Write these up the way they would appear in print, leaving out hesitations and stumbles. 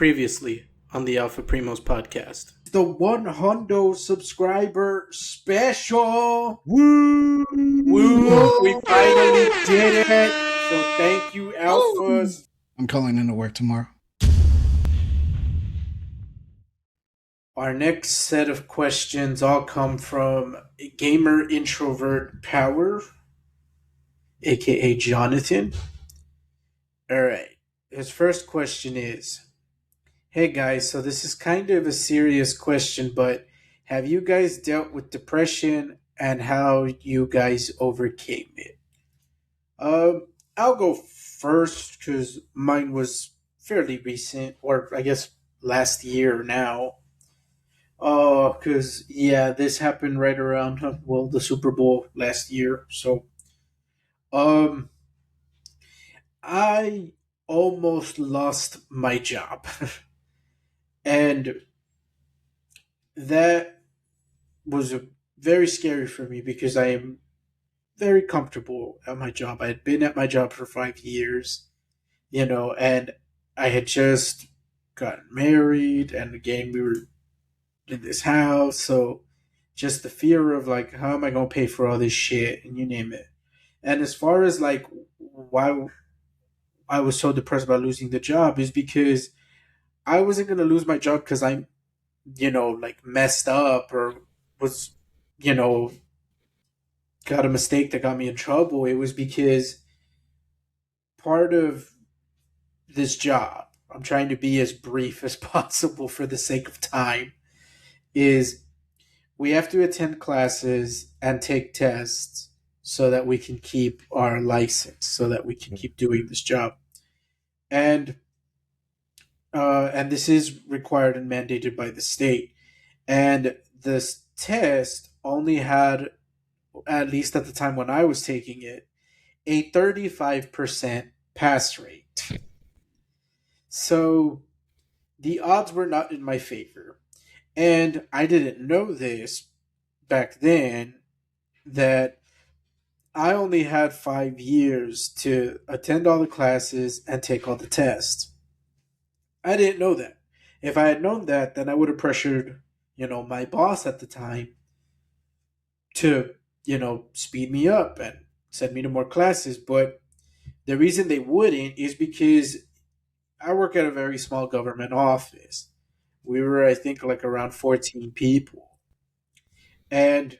Previously on the Alpha Primos podcast. The 100 subscriber special. Woo! Woo! We finally did it. So thank you, Alphas. I'm calling into work tomorrow. Our next set of questions all come from Gamer Introvert Power, aka Jonathan. Alright. His first question is, hey guys, so this is kind of a serious question, but have you guys dealt with depression and how you guys overcame it? I'll go first because mine was fairly recent, or I guess last year now. Because this happened right around the Super Bowl last year. So, um, I almost lost my job. And that was very scary for me because I am very comfortable at my job. I had been at my job for 5 years, and I had just gotten married, and again, we were in this house. So just the fear of like, how am I going to pay for all this shit, and you name it. And as far as like why I was so depressed about losing the job is because I wasn't going to lose my job because I'm like messed up or was, you know, got a mistake that got me in trouble. It was because part of this job, I'm trying to be as brief as possible for the sake of time, is we have to attend classes and take tests so that we can keep our license, so that we can keep doing this job. And this is required and mandated by the state. And this test only had, at least at the time when I was taking it, a 35% pass rate. So the odds were not in my favor. And I didn't know this back then, that I only had 5 years to attend all the classes and take all the tests. I didn't know that. If I had known that, then I would have pressured, my boss at the time to, speed me up and send me to more classes. But the reason they wouldn't is because I work at a very small government office. We were, I think, like around 14 people. And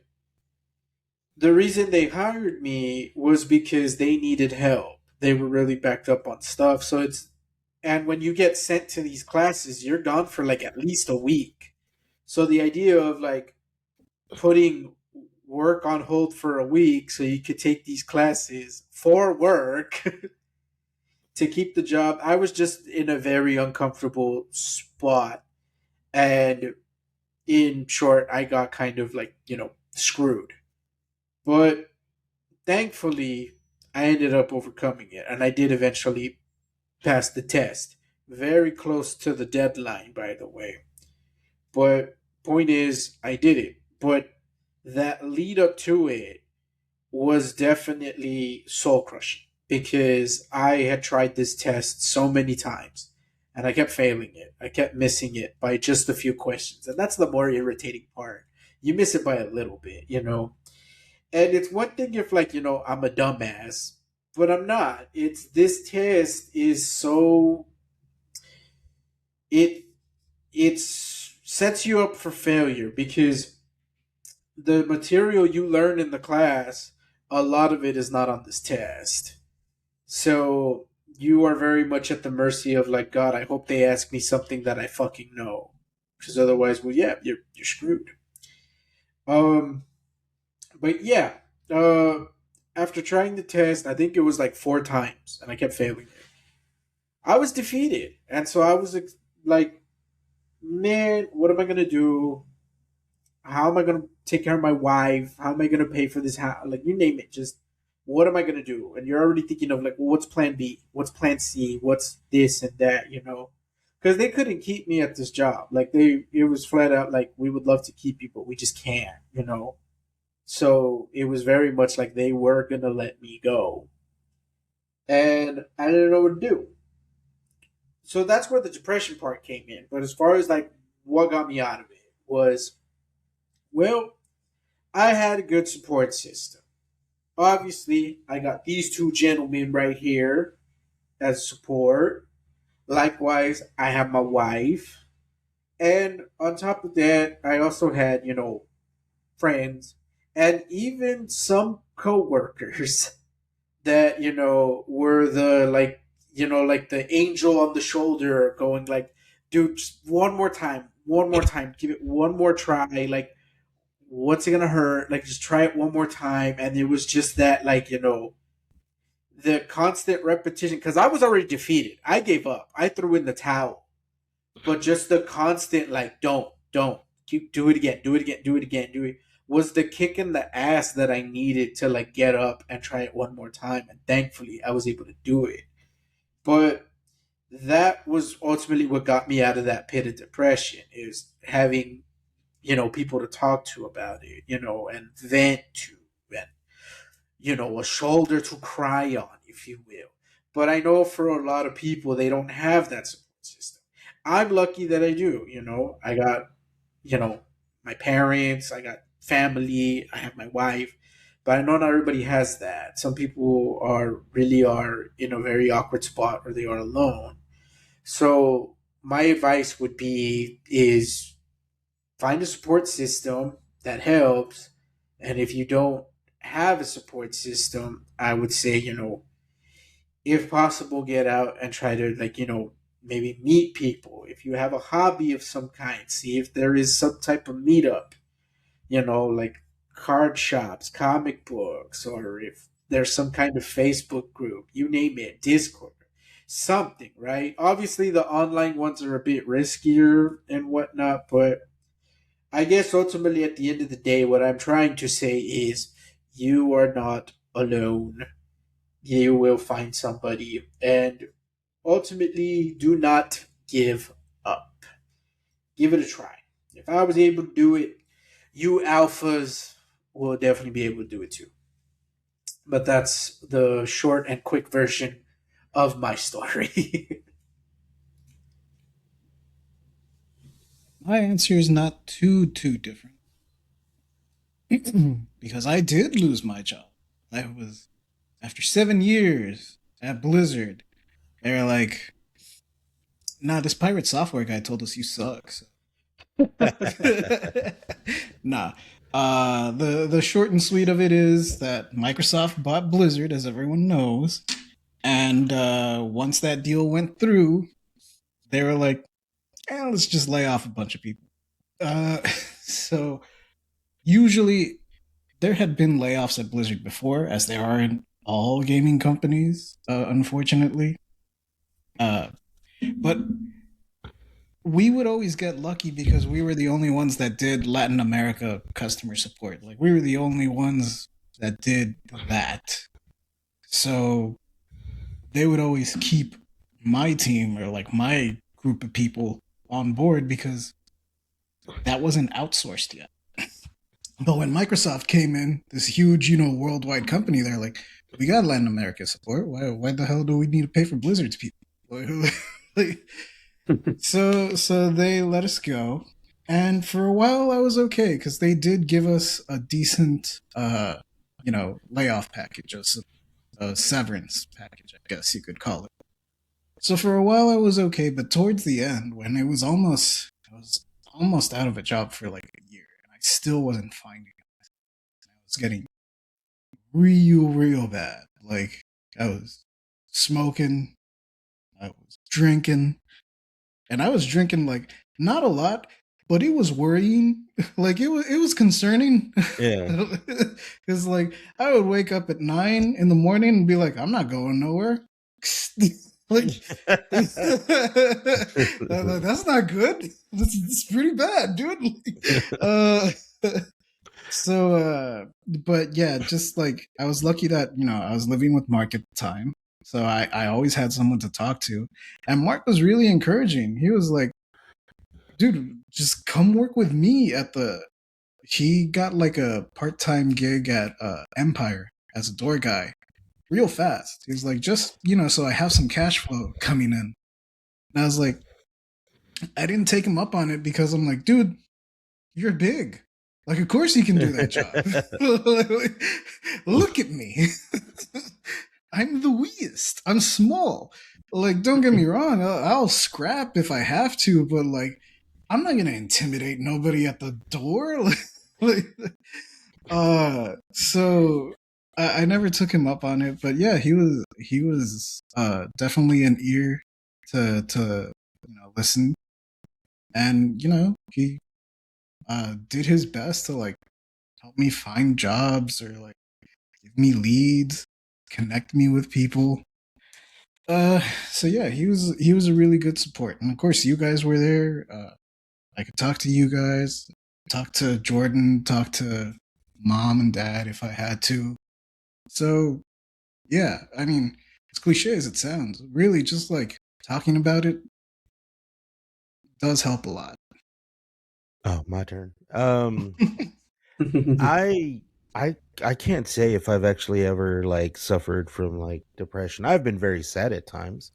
the reason they hired me was because they needed help. They were really backed up on stuff. And when you get sent to these classes, you're gone for like at least a week. So the idea of like putting work on hold for a week so you could take these classes for work to keep the job, I was just in a very uncomfortable spot. And in short, I got kind of like, screwed. But thankfully, I ended up overcoming it, and I did eventually pass the test. Very close to the deadline, by the way. But point is, I did it. But that lead up to it was definitely soul crushing because I had tried this test so many times and I kept failing it. I kept missing it by just a few questions. And that's the more irritating part. You miss it by a little bit. And it's one thing if, like, I'm a dumbass, but I'm not. This test is so, it sets you up for failure because the material you learn in the class, a lot of it is not on this test. So you are very much at the mercy of like, God, I hope they ask me something that I fucking know, because otherwise, well, yeah, you're screwed. But yeah, after trying the test, I think it was like 4 times, and I kept failing it. I was defeated, and so I was like, man, what am I gonna do? How am I gonna take care of my wife? How am I gonna pay for this house? Like, you name it, just what am I gonna do? And you're already thinking of like, well, what's Plan B? What's Plan C? What's this and that? Because they couldn't keep me at this job. Like it was flat out like, we would love to keep you, but we just can't. So it was very much like they were gonna let me go, and I didn't know what to do. So that's where the depression part came in. But as far as like what got me out of it was, well, I had a good support system. Obviously, I got these two gentlemen right here as support. Likewise, I have my wife. And on top of that, I also had, friends and even some coworkers that, were the like, like the angel on the shoulder going like, dude, just one more time, give it one more try. Like, what's it gonna hurt? Like, just try it one more time. And it was just that, like, the constant repetition because I was already defeated. I gave up. I threw in the towel. But just the constant like, don't keep do it again, do it again, do it again, do it was the kick in the ass that I needed to like get up and try it one more time. And thankfully, I was able to do it. But that was ultimately what got me out of that pit of depression is having people to talk to about it, and vent to, and a shoulder to cry on, if you will. But I know for a lot of people, they don't have that support system. I'm lucky that I do. I got, you know, my parents, I got family, I have my wife, but I know not everybody has that. Some people are in a very awkward spot or they are alone. So my advice would be is find a support system that helps. And if you don't have a support system, I would say, if possible, get out and try to, like, maybe meet people. If you have a hobby of some kind, see if there is some type of meetup, like card shops, comic books, or if there's some kind of Facebook group, you name it, Discord, something, right? Obviously, the online ones are a bit riskier and whatnot, but I guess ultimately at the end of the day, what I'm trying to say is you are not alone. You will find somebody, and ultimately, do not give up. Give it a try. If I was able to do it, you alphas will definitely be able to do it too. But that's the short and quick version of my story. My answer is not too different because I did lose my job. I was after 7 years at Blizzard. They were like, "Nah, this pirate software guy told us you suck." So. Nah. The short and sweet of it is that Microsoft bought Blizzard, as everyone knows, and once that deal went through, they were like, let's just lay off a bunch of people. Uh, so usually there had been layoffs at Blizzard before, as there are in all gaming companies, unfortunately. Uh, but we would always get lucky because we were the only ones that did Latin America customer support. Like we were the only ones that did that. So they would always keep my team or like my group of people on board because that wasn't outsourced yet. But when Microsoft came in, this huge, worldwide company, they're like, we got Latin America support. Why the hell do we need to pay for Blizzard's people? So they let us go, and for a while I was okay because they did give us a decent, layoff package, a severance package, I guess you could call it. So for a while I was okay, but towards the end, when I was almost out of a job for like a year, and I still wasn't finding it. I was getting real bad. Like I was smoking, I was drinking, and I was drinking like not a lot, but it was worrying. Like it was concerning. Yeah. Because like I would wake up at 9 in the morning and be like, I'm not going nowhere. Like that's not good. That's pretty bad, dude. uh, but yeah, just like I was lucky that I was living with Mark at the time, so I always had someone to talk to, and Mark was really encouraging. He was like, "Dude, just come work with me at the." He got like a part-time gig at Empire as a door guy, real fast. He was like, just so I have some cash flow coming in. And I was like, I didn't take him up on it because I'm like, dude, you're big. Like, of course you can do that job. Look at me. I'm the weakest. I'm small. Like, don't get me wrong. I'll scrap if I have to, but like, I'm not gonna intimidate nobody at the door. like, so I never took him up on it, but yeah, he was definitely an ear to listen, and he did his best to like help me find jobs or like give me leads, connect me with people. So yeah, he was a really good support, and of course you guys were there. I could talk to you guys, talk to Jordan, talk to mom and dad if I had to. So yeah, I mean, as cliche as it sounds, really just like talking about it does help a lot. Oh, my turn. I I can't say if I've actually ever like suffered from like depression. I've been very sad at times,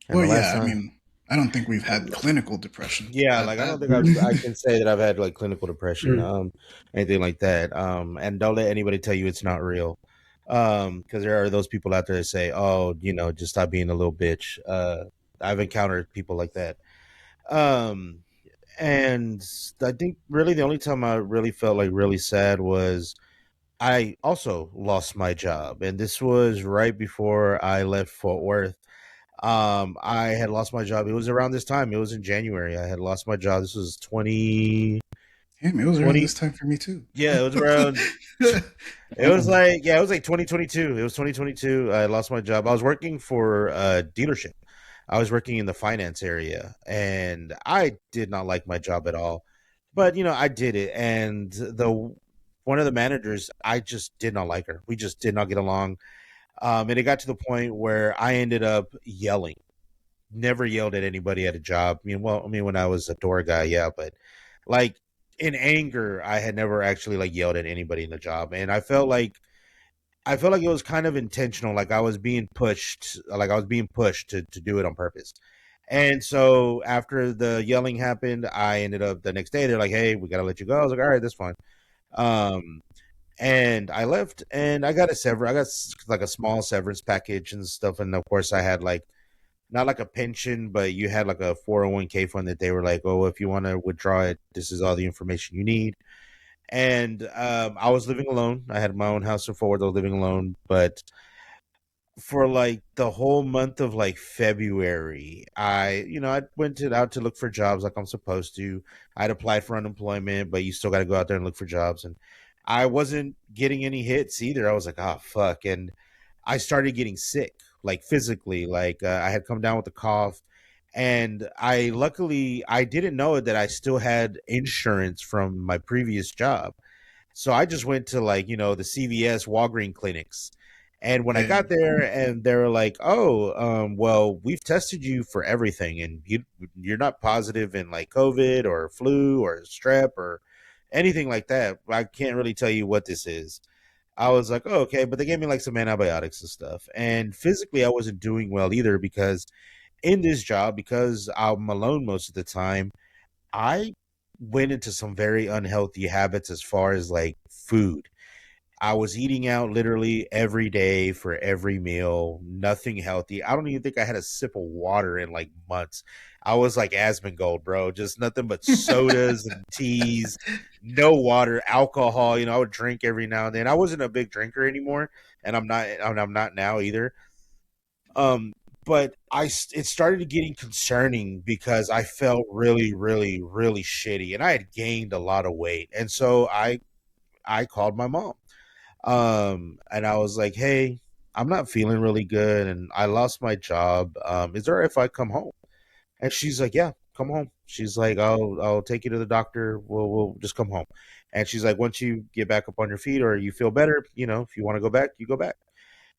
and Well, the last yeah, I time, mean, I don't think we've had clinical depression yeah, at like I that. don't think I can say that I've had like clinical depression, anything like that. And don't let anybody tell you it's not real, because there are those people out there that say, oh, just stop being a little bitch. I've encountered people like that. Um, and I think really the only time I really felt like really sad was I also lost my job, and this was right before I left Fort Worth. I had lost my job. It was around this time. It was in January. I had lost my job. This was Damn, it was around 20. this time for me too. Yeah, it was around. It was like, yeah, it was like 2022. It was 2022. I lost my job. I was working for a dealership. I was working in the finance area, and I did not like my job at all. But I did it, and the one of the managers, I just did not like her. We just did not get along, and it got to the point where I ended up yelling. Never yelled at anybody at a job. When I was a door guy, yeah, but like in anger, I had never actually like yelled at anybody in the job, and I felt like it was kind of intentional. Like I was being pushed to do it on purpose. And so after the yelling happened, I ended up the next day. They're like, "Hey, we gotta let you go." I was like, "All right, that's fine." Um, and I left, and I got like a small severance package and stuff. And of course, I had like not like a pension, but you had like a 401k fund that they were like, "Oh, if you want to withdraw it, this is all the information you need." And I was living alone. I had my own house in Fort Worth. I was living alone, but for like the whole month of like February, I went out to look for jobs like I'm supposed to. I'd applied for unemployment, but you still got to go out there and look for jobs, and I wasn't getting any hits either. I was like, oh fuck, and I started getting sick, like physically, like I had come down with a cough, and I didn't know that I still had insurance from my previous job. So I just went to like, the CVS Walgreens clinics. And when I Yeah. got there and they were like, "Oh, well, we've tested you for everything and you're not positive in like COVID or flu or strep or anything like that. I can't really tell you what this is." I was like, "Oh, okay," but they gave me like some antibiotics and stuff. And physically I wasn't doing well either because in this job, because I'm alone most of the time, I went into some very unhealthy habits as far as like food. I was eating out literally every day for every meal, nothing healthy. I don't even think I had a sip of water in like months. I was like Asmongold, bro, just nothing but sodas and teas, no water, alcohol. I would drink every now and then. I wasn't a big drinker anymore, and I'm not now either. Um, but it started getting concerning because I felt really, really, really shitty, and I had gained a lot of weight, and so I called my mom, and I was like, "Hey, I'm not feeling really good, and I lost my job. Is there if I come home?" And she's like, "Yeah, come home." She's like, "I'll take you to the doctor. We'll just come home." And she's like, "Once you get back up on your feet or you feel better, if you want to go back, you go back."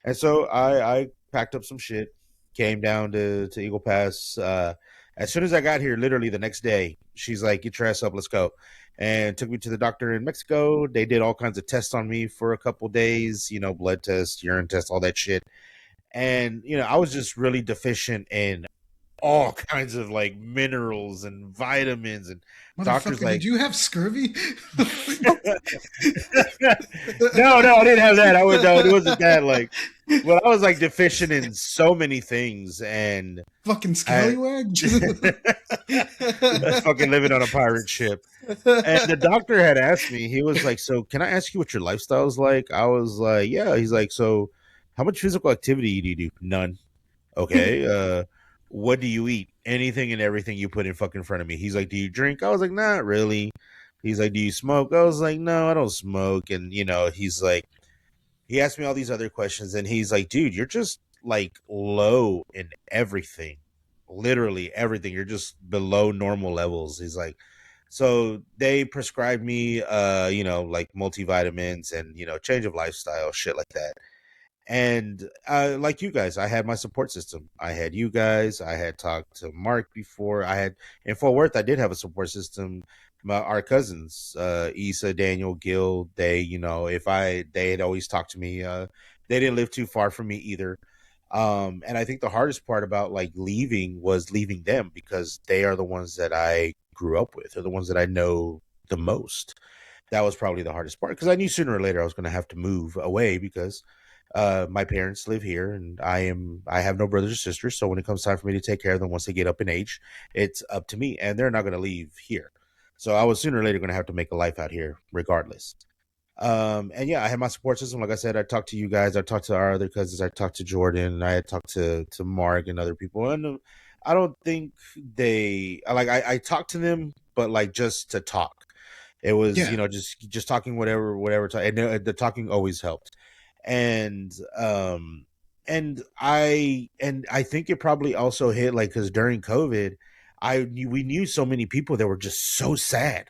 And so I packed up some shit, came down to Eagle Pass. As soon as I got here, literally the next day, she's like, "Get your ass up, let's go," and took me to the doctor in Mexico. They did all kinds of tests on me for a couple days, blood tests, urine tests, all that shit. And I was just really deficient in all kinds of like minerals and vitamins, and doctors Motherfucker, like, did you have scurvy? no, I didn't have that. I was no, it wasn't that. Like, but I was like deficient in so many things, and Fucking I scallywag. fucking living on a pirate ship. And the doctor had asked me, he was like, "So, can I ask you what your lifestyle is like?" I was like, "Yeah." He's like, "So, how much physical activity do you do?" None. Okay. What do you eat? Anything and everything you put in fucking front of me. He's like, "Do you drink?" I was like, "Not really." He's like, "Do you smoke?" I was like, "No, I don't smoke." And he's like, he asked me all these other questions, and he's like, "Dude, you're just like low in everything, literally everything. You're just below normal levels." He's like, so they prescribed me, like multivitamins and change of lifestyle, shit like that. And like you guys, I had my support system. I had you guys. I had talked to Mark before. I had in Fort Worth. I did have a support system. Our cousins, Issa, Daniel, Gil. They, they had always talked to me. They didn't live too far from me either. And I think the hardest part about like leaving was leaving them, because they are the ones that I grew up with. They're the ones that I know the most. That was probably the hardest part, because I knew sooner or later I was going to have to move away, because my parents live here, and I have no brothers or sisters. So when it comes time for me to take care of them once they get up in age, it's up to me, and they're not going to leave here. So I was sooner or later going to have to make a life out here regardless. And yeah, I had my support system. Like I said, I talked to you guys, I talked to our other cousins, I talked to Jordan, and I had talked to Mark and other people. And I don't think they like, I talked to them, but like just to talk. It was, Yeah. just talking, whatever. And the talking always helped. And I think it probably also hit, like, because during COVID, we knew so many people that were just so sad,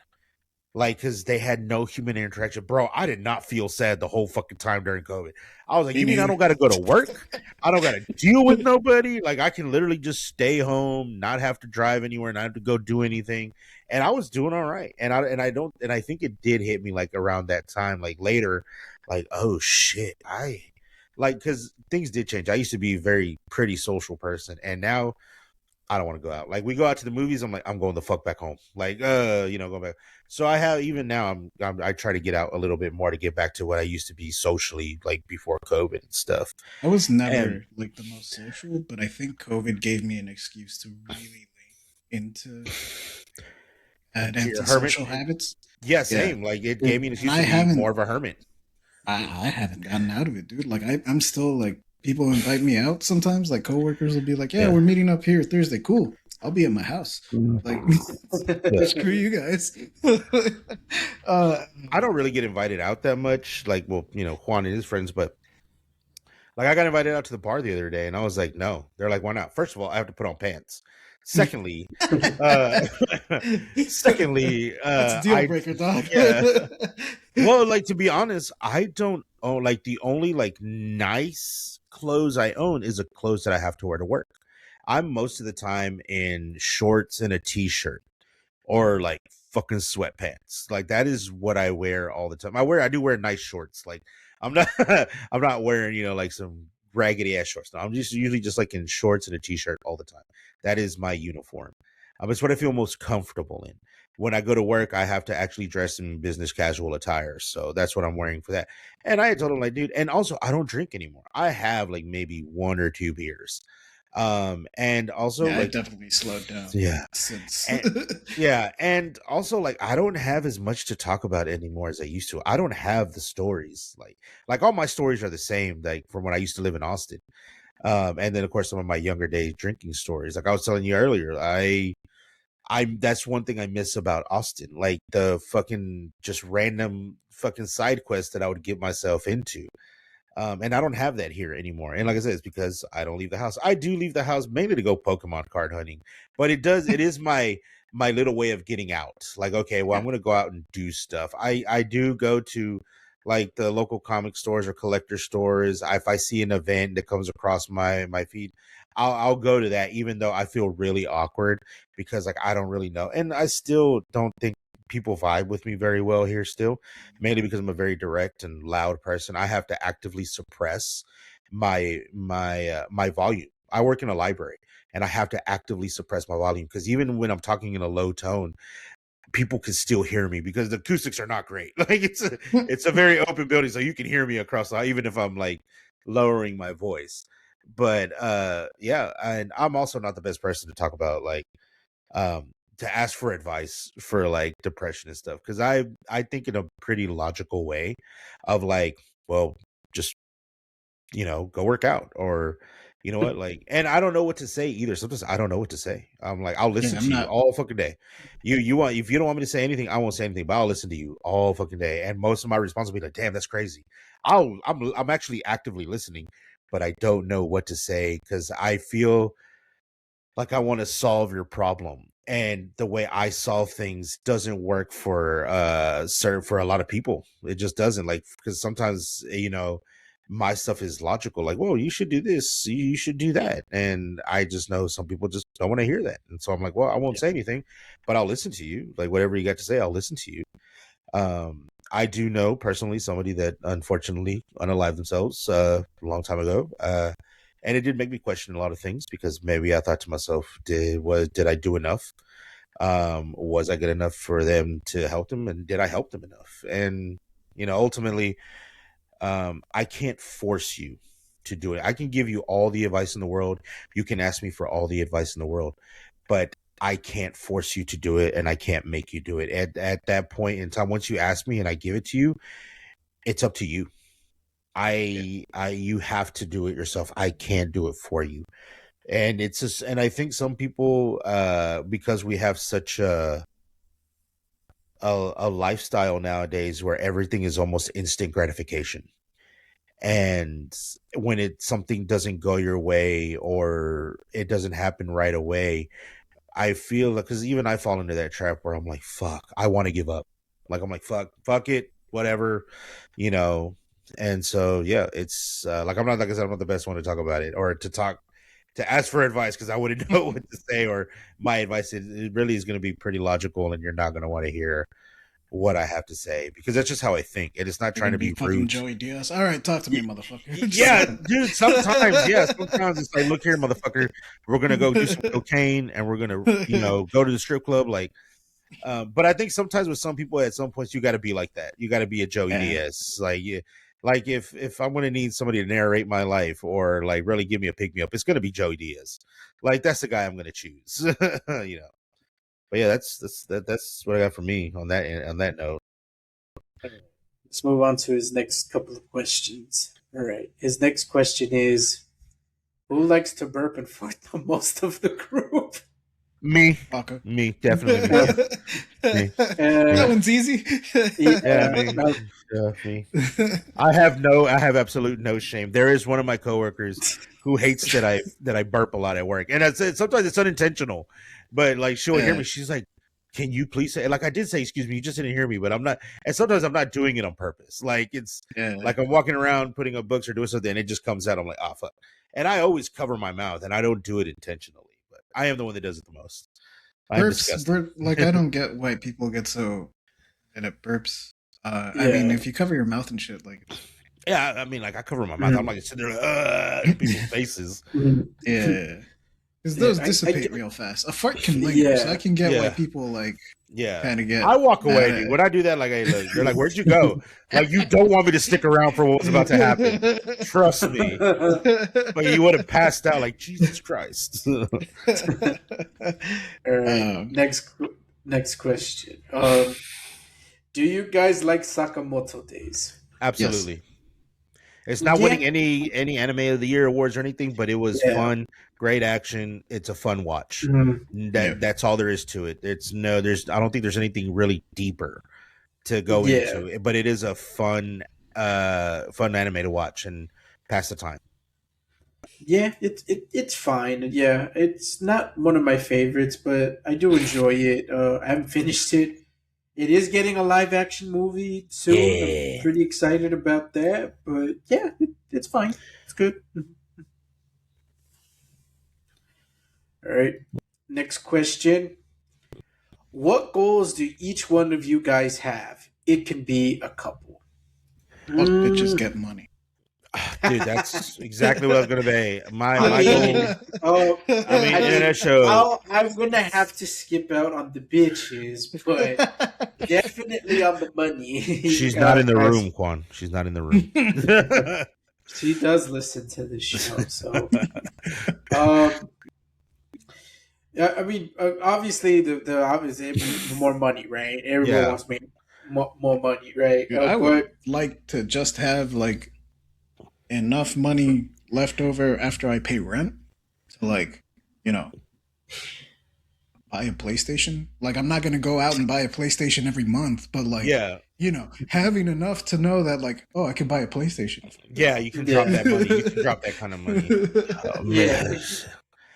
like, because they had no human interaction. Bro, I did not feel sad the whole fucking time during COVID. I was like, Me you mean I neither. don't got to go to work? I don't got to deal with nobody? Like, I can literally just stay home, not have to drive anywhere, not have to go do anything. And I was doing all right. And I think it did hit me like around that time, like later, like, oh shit, because things did change. I used to be a very pretty social person, and now I don't want to go out. Like, we go out to the movies, I'm like, I'm going the fuck back home. Like, go back. So I have, even now, I try to get out a little bit more to get back to what I used to be socially, like before COVID and stuff. I was And never like the most social, but I think COVID gave me an excuse to really lean into you're a hermit. antisocial habits. Yeah, Yeah. same. Like, it gave me an And excuse I to be haven't more of a hermit. I haven't gotten out of it, dude. Like I'm still like, people invite me out sometimes. Like coworkers will be like, "Yeah, Yeah. we're meeting up here Thursday." Cool. I'll be at my house. Like, screw you guys. I don't really get invited out that much. Like, well, Juan and his friends, but like, I got invited out to the bar the other day, and I was like, no. They're like, why not? First of all, I have to put on pants. Secondly, uh, secondly, That's a deal breaker, dog. yeah. Well, like, to be honest, I don't own, like, the only like nice clothes I own is a clothes that I have to wear to work. I'm most of the time in shorts and a t-shirt, or like fucking sweatpants. Like, that is what I wear all the time. I do wear nice shorts. Like, I'm not I'm not wearing, like some raggedy ass shorts. No, I'm just usually just like in shorts and a t-shirt all the time. That is my uniform. It's what I feel most comfortable in. When I go to work, I have to actually dress in business casual attire. So that's what I'm wearing for that. And I told him, like, dude, and also I don't drink anymore. I have like maybe one or two beers. And also, Yeah, I like, definitely slowed down. yeah. Since Yeah, and also, like, I don't have as much to talk about anymore as I used to. I don't have the stories. Like all my stories are the same, like from when I used to live in Austin. And then of course some of my younger days drinking stories. Like I was telling you earlier, I that's one thing I miss about Austin. Like the fucking just random fucking side quests that I would get myself into. And I don't have that here anymore. And like I said, it's because I don't leave the house. I do leave the house mainly to go Pokemon card hunting, but it is my little way of getting out. Like, okay, well, I'm going to go out and do stuff. I do go to like the local comic stores or collector stores. If I see an event that comes across my feed, I'll go to that, even though I feel really awkward because like I don't really know, and I still don't think people vibe with me very well here still, mainly because I'm a very direct and loud person. I have to actively suppress my volume. I work in a library, and I have to actively suppress my volume because even when I'm talking in a low tone, people can still hear me because the acoustics are not great. Like it's a very open building, so you can hear me across the, even if I'm like lowering my voice. But yeah, and I'm also not the best person to talk about like to ask for advice for like depression and stuff because I think in a pretty logical way of like, well, just go work out or you know what, like, and I don't know what to say either. Sometimes I don't know what to say. I'm like, I'll listen I'm to you not. all fucking day. You want, if you don't want me to say anything, I won't say anything, but I'll listen to you all fucking day. And most of my response will be like, damn, that's crazy. I'm actually actively listening, but I don't know what to say because I feel like I want to solve your problem. And the way I solve things doesn't work for for a lot of people. It just doesn't, like, because sometimes my stuff is logical, like, well, you should do this, you should do that, and I just know some people just don't want to hear that, and so I'm like, well, I won't say anything, but I'll listen to you. Like, whatever you got to say, I'll listen to you. I do know personally somebody that unfortunately unalived themselves a long time ago, and it did make me question a lot of things because maybe I thought to myself, did I do enough? Was I good enough for them to help them, and did I help them enough? And ultimately, I can't force you to do it. I can give you all the advice in the world. You can ask me for all the advice in the world, but I can't force you to do it, and I can't make you do it. At that point in time, once you ask me and I give it to you, it's up to you. You have to do it yourself. I can't do it for you. And it's just, and I think some people, because we have such a lifestyle nowadays where everything is almost instant gratification. And when something doesn't go your way or it doesn't happen right away, I feel like, because even I fall into that trap where I'm like, fuck, I want to give up. Like, I'm like, fuck it, whatever, you know. And so, yeah, it's like, I'm not, like I said, I'm not the best one to talk about it or to ask for advice because I wouldn't know what to say, or my advice, it really is going to be pretty logical and you're not going to want to hear what I have to say because that's just how I think. It is not trying to be fucking rude. Joey Diaz. All right, talk to me, motherfucker. Yeah, dude. Sometimes it's like, look here, motherfucker. We're gonna go do some cocaine and we're gonna, go to the strip club. Like, but I think sometimes with some people, at some points, you got to be like that. You got to be a Joey Diaz. Like, yeah, like if I'm gonna need somebody to narrate my life or like really give me a pick me up, it's gonna be Joey Diaz. Like, that's the guy I'm gonna choose. But yeah, that's what I got for me on that note. Let's move on to his next couple of questions. All right. His next question is, who likes to burp and fart the most of the group? Me. Walker. Me, definitely me. Me. That one's easy. Me. I have absolute no shame. There is one of my coworkers who hates that I burp a lot at work, and sometimes it's unintentional, but like she'll hear me. She's like, "Can you please say?" Like I did say, "Excuse me, you just didn't hear me," but I'm not. And sometimes I'm not doing it on purpose. Like it's like I'm walking around putting up books or doing something, and it just comes out. I'm like, "Oh fuck!" And I always cover my mouth, and I don't do it intentionally. But I am the one that does it the most. Like I don't get why people get so good at burps. I mean, if you cover your mouth and shit, like, yeah, I mean, like I cover my mouth. I'm like sitting there in people's faces. Yeah, because those dissipate real fast. A fart can linger, so I can get why people like. Yeah, kind of get. I walk away, dude. When I do that, like, hey, look, they're like, "Where'd you go?" Like, you don't want me to stick around for what was about to happen. Trust me. But you would have passed out, like, Jesus Christ. All right. Next question. Do you guys like Sakamoto Days? Absolutely. Yes. It's not winning any Anime of the Year awards or anything, but it was fun, great action. It's a fun watch. That's all there is to it. I don't think there's anything really deeper to go into it, but it is a fun anime to watch and pass the time. Yeah, it's fine. Yeah, it's not one of my favorites, but I do enjoy it. I haven't finished it. It is getting a live action movie soon. Yeah. I'm pretty excited about that. But yeah, it's fine. It's good. All right. Next question. What goals do each one of you guys have? It can be a couple. Most bitches get money. Dude, that's exactly what I was gonna say. My I my mean, goal. oh, I mean, I mean, internet show. I'm gonna have to skip out on the bitches, but definitely on the money. She's not in the Guys, room, Quan. She's not in the room. she does listen to the show, so um, yeah. I mean, obviously, the obviously the more money, right? Everyone Yeah, wants to make more money, right? Dude, I would But like to just have like enough money left over after I pay rent to like, you know, buy a PlayStation. Like I'm not gonna go out and buy a PlayStation every month, but like, yeah, having enough to know that like, oh, I can buy a PlayStation. yeah. You can drop yeah, that money. You can drop that kind of money. Oh yeah, man,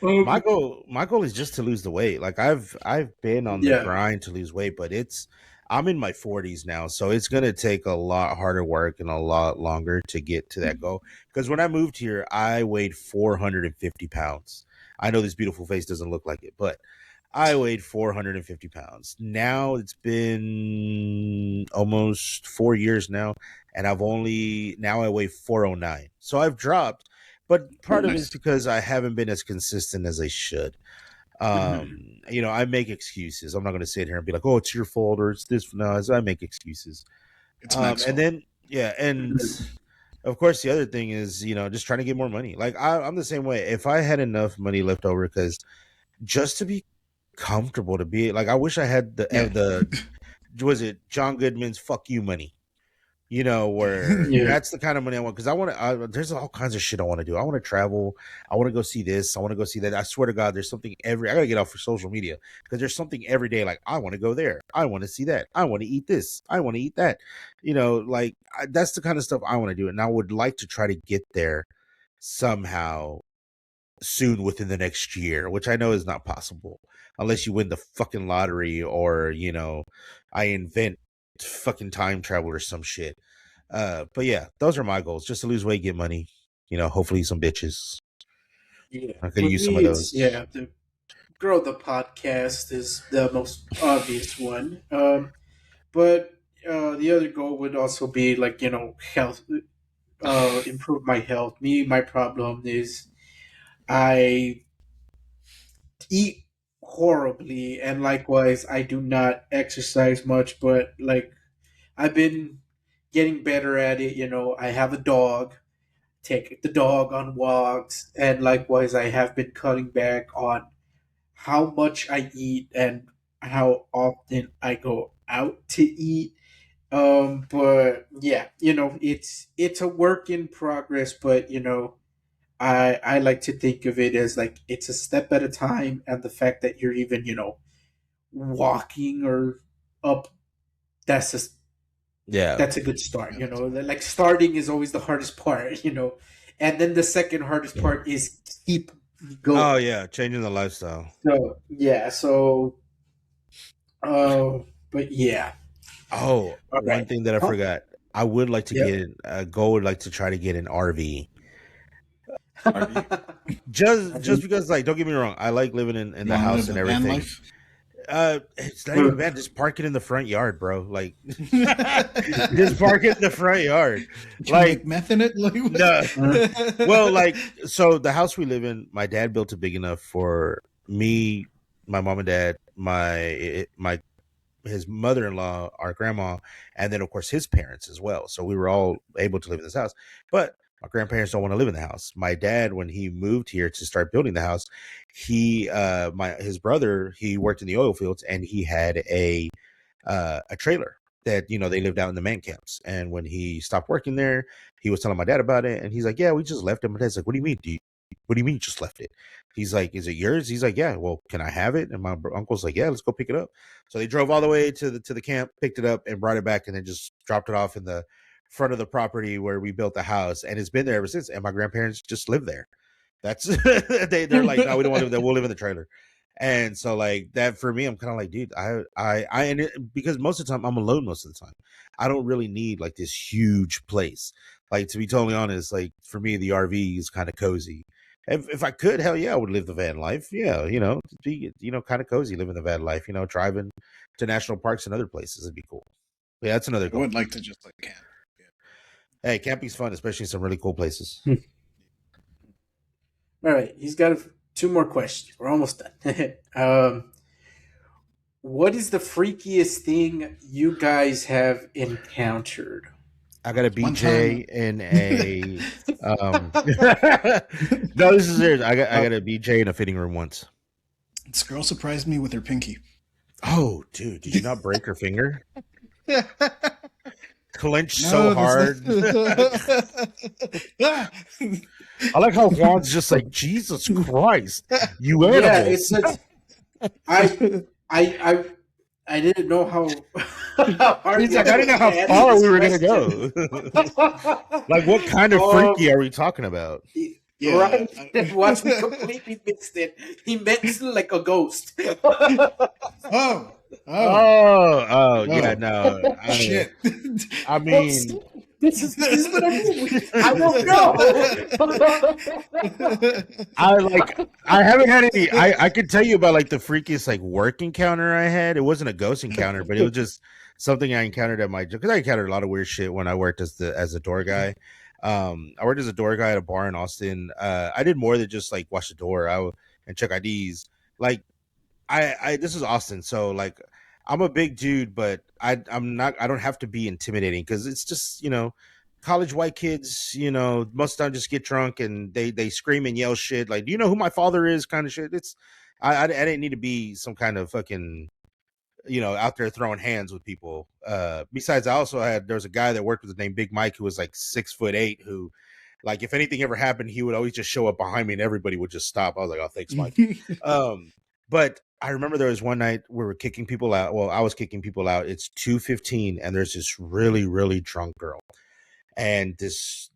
um, my goal is just to lose the weight. Like I've been on the yeah, grind to lose weight, but I'm in my 40s now, so it's gonna take a lot harder work and a lot longer to get to that goal. Because when I moved here, I weighed 450 pounds. I know this beautiful face doesn't look like it, but I weighed 450 pounds. Now it's been almost 4 years now, and now I weigh 409. So I've dropped, but part of it is Nice. because I haven't been as consistent as I should. mhm, I make excuses. I'm not going to sit here and be like, "Oh, it's your fault," or "It's this." No, I make excuses. It's Mac's And fault. then yeah, and mhm, of course the other thing is just trying to get more money. Like I'm the same way. If I had enough money left over, because just to be comfortable, to be like, I wish I had Yeah. the was it John Goodman's "fuck you" money. Where yeah, that's the kind of money I want, because there's all kinds of shit I want to do. I want to travel. I want to go see this. I want to go see that. I swear to God, there's something I gotta get off for social media, because there's something every day. Like, I want to go there. I want to see that. I want to eat this. I want to eat that. That's the kind of stuff I want to do. And I would like to try to get there somehow soon, within the next year, which I know is not possible unless you win the fucking lottery, or I invent fucking time travel or some shit. But yeah, those are my goals: just to lose weight, get money, hopefully some bitches. yeah. I could With use some me, of it's those. yeah. The grow the podcast is the most obvious one. But the other goal would also be like health, improve my health. My problem is I eat horribly, and likewise I do not exercise much. But like I've been getting better at it. I have a dog. Take the dog on walks, and likewise I have been cutting back on how much I eat and how often I go out to eat. But yeah, it's a work in progress, but I like to think of it as like it's a step at a time, and the fact that you're even walking or up, that's a Yeah. that's a good start. Yeah, that's Like starting is always the hardest part. And then the second hardest part is keep Oh going. yeah, changing the lifestyle. So yeah, but yeah. Oh, All one right. thing that I Oh, forgot. I would like to yep. get a goal. Would like to try to get an RV. RV. Just because, like, don't get me wrong, I like living in You the want to house live and the van everything. life? It's not even bad. Just park it in the front yard, bro. Like, just park it in the front yard. You Like, make meth in it? Like, what? no. Well, like, so the house we live in, my dad built it big enough for me, my mom and dad, my his mother-in-law, our grandma, and then of course his parents as well. So we were all able to live in this house. But my grandparents don't want to live in the house. My dad, when he moved here to start building the house, his brother, he worked in the oil fields, and he had a trailer that they lived out in the man camps. And when he stopped working there, he was telling my dad about it, and he's like, "Yeah, we just left it." My dad's like, "What do you mean? What do you mean you just left it?" He's like, "Is it yours?" He's like, "Yeah." "Well, can I have it?" And my uncle's like, "Yeah, let's go pick it up." So they drove all the way to the camp, picked it up, and brought it back, and then just dropped it off in the front of the property where we built the house, and it's been there ever since. And my grandparents just live there. That's they're like, "No, we don't want to live there. We'll live in the trailer." And so, like, that for me, I'm kind of like, dude, because most of the time I'm alone. Most of the time, I don't really need like this huge place. Like, to be totally honest, like, for me, the RV is kind of cozy. If I could, hell yeah, I would live the van life. Yeah, be kind of cozy, living the van life. Driving to national parks and other places would be cool. Yeah, that's another I goal. would like to just like camp. Hey, camping's fun, especially in some really cool places. All right, he's got two more questions. We're almost done. What is the freakiest thing you guys have encountered? I got a One time, BJ in a. No, this is serious. I got a BJ in a fitting room once. this girl surprised me with her pinky. Oh, dude, did you not break her finger? Clenched No, so hard. I like how Juan's just like, Jesus Christ, you animal. Yeah, it's such. I didn't know how. How hard He's you like, I didn't know how had far this we were gonna question. go. Like, what kind of freaky are we talking about? Yeah, Right? Once we completely mixed it, he meant like a ghost. Oh, Yeah, no. shit. I mean, This is what I mean. I won't know. I haven't had any. I could tell you about like the freakiest like work encounter I had. It wasn't a ghost encounter, but it was just something I encountered at my job, because I encountered a lot of weird shit when I worked as a door guy. I worked as a door guy at a bar in Austin. I did more than just like watch the door and check IDs. Like I this is Austin, so like I'm a big dude, but I'm not. I don't have to be intimidating, because it's just, college white kids. Most of the time just get drunk and they scream and yell shit like, "Do you know who my father is?" kind of shit. It's I didn't need to be some kind of fucking out there throwing hands with people. Besides, there was a guy that worked with named Big Mike, who was like 6'8", who, like, if anything ever happened, he would always just show up behind me and everybody would just stop. I was like, "Oh, thanks, Mike." But I remember there was one night we were kicking people out. Well, I was kicking people out. It's 2:15, and there's this really, really drunk girl. And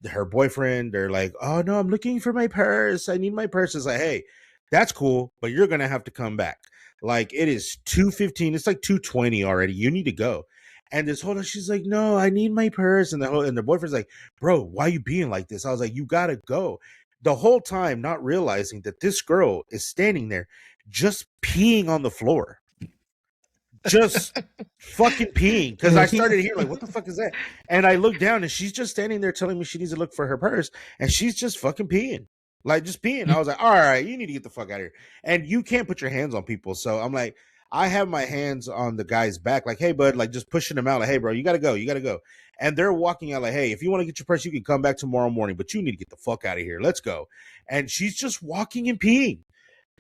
her boyfriend, they're like, "Oh no, I'm looking for my purse. I need my purse." It's like, "Hey, that's cool, but you're gonna have to come back. Like, it is 2:15. It's like 2:20 already. You need to go." And this whole time, she's like, "No, I need my purse." And the boyfriend's like, "Bro, why you being like this?" I was like, "You gotta go." The whole time, not realizing that this girl is standing there just peeing on the floor. Just fucking peeing, because I started hearing like, what the fuck is that? And I look down and she's just standing there telling me she needs to look for her purse, and she's just fucking peeing, like just peeing. I was like, all right, you need to get the fuck out of here. And you can't put your hands on people, so I'm like, I have my hands on the guy's back, like, "Hey bud," like just pushing him out, like, "Hey bro, you gotta go. And they're walking out like, "Hey, if you want to get your purse, you can come back tomorrow morning, but you need to get the fuck out of here. Let's go." And she's just walking and peeing.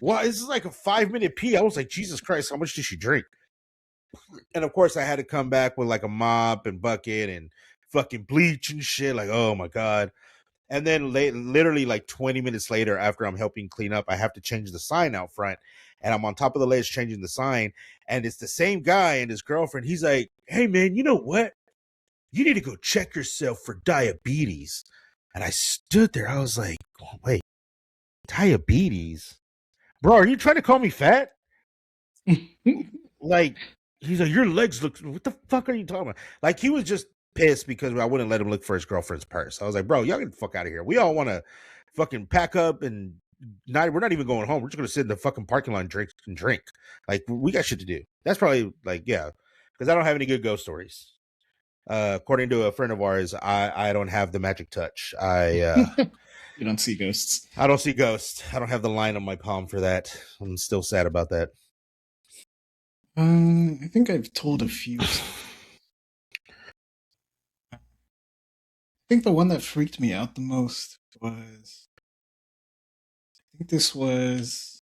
Well, this is like a 5-minute pee. I was like, Jesus Christ, how much did she drink? And of course, I had to come back with like a mop and bucket and fucking bleach and shit. Like, oh my God. And then literally like 20 minutes later, after I'm helping clean up, I have to change the sign out front. And I'm on top of the ledge changing the sign. And it's the same guy and his girlfriend. He's like, "Hey, man, you know what? You need to go check yourself for diabetes." And I stood there. I was like, wait, diabetes? Bro, are you trying to call me fat? Like, he's like, "Your legs look," what the fuck are you talking about? Like, he was just pissed because I wouldn't let him look for his girlfriend's purse. I was like, "Bro, y'all get the fuck out of here. We all want to fucking pack up and we're not even going home. We're just going to sit in the fucking parking lot and drink. Like, we got shit to do." That's probably like, yeah, because I don't have any good ghost stories. According to a friend of ours, I don't have the magic touch. You don't see ghosts. I don't see ghosts. I don't have the line on my palm for that. I'm still sad about that. I think I've told a few. I think the one that freaked me out the most was, I think this was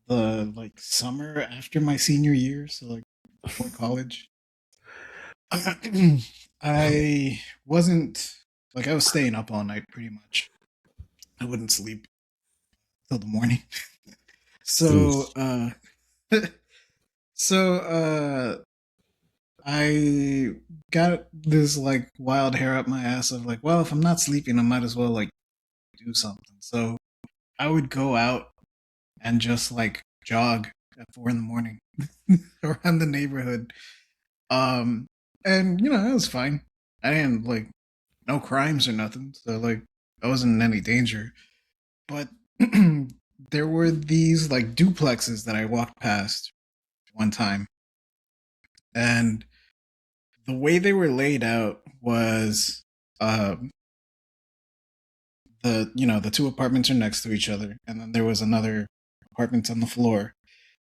the like summer after my senior year, so like before college. I wasn't like, I was staying up all night pretty much. I wouldn't sleep till the morning. So I got this like wild hair up my ass of like, well, if I'm not sleeping, I might as well like do something. So I would go out and just like jog at 4 a.m. around the neighborhood. And it was fine. I didn't like no crimes or nothing, so like I wasn't in any danger. But there were these like duplexes that I walked past one time, and the way they were laid out was the two apartments are next to each other, and then there was another apartment on the floor,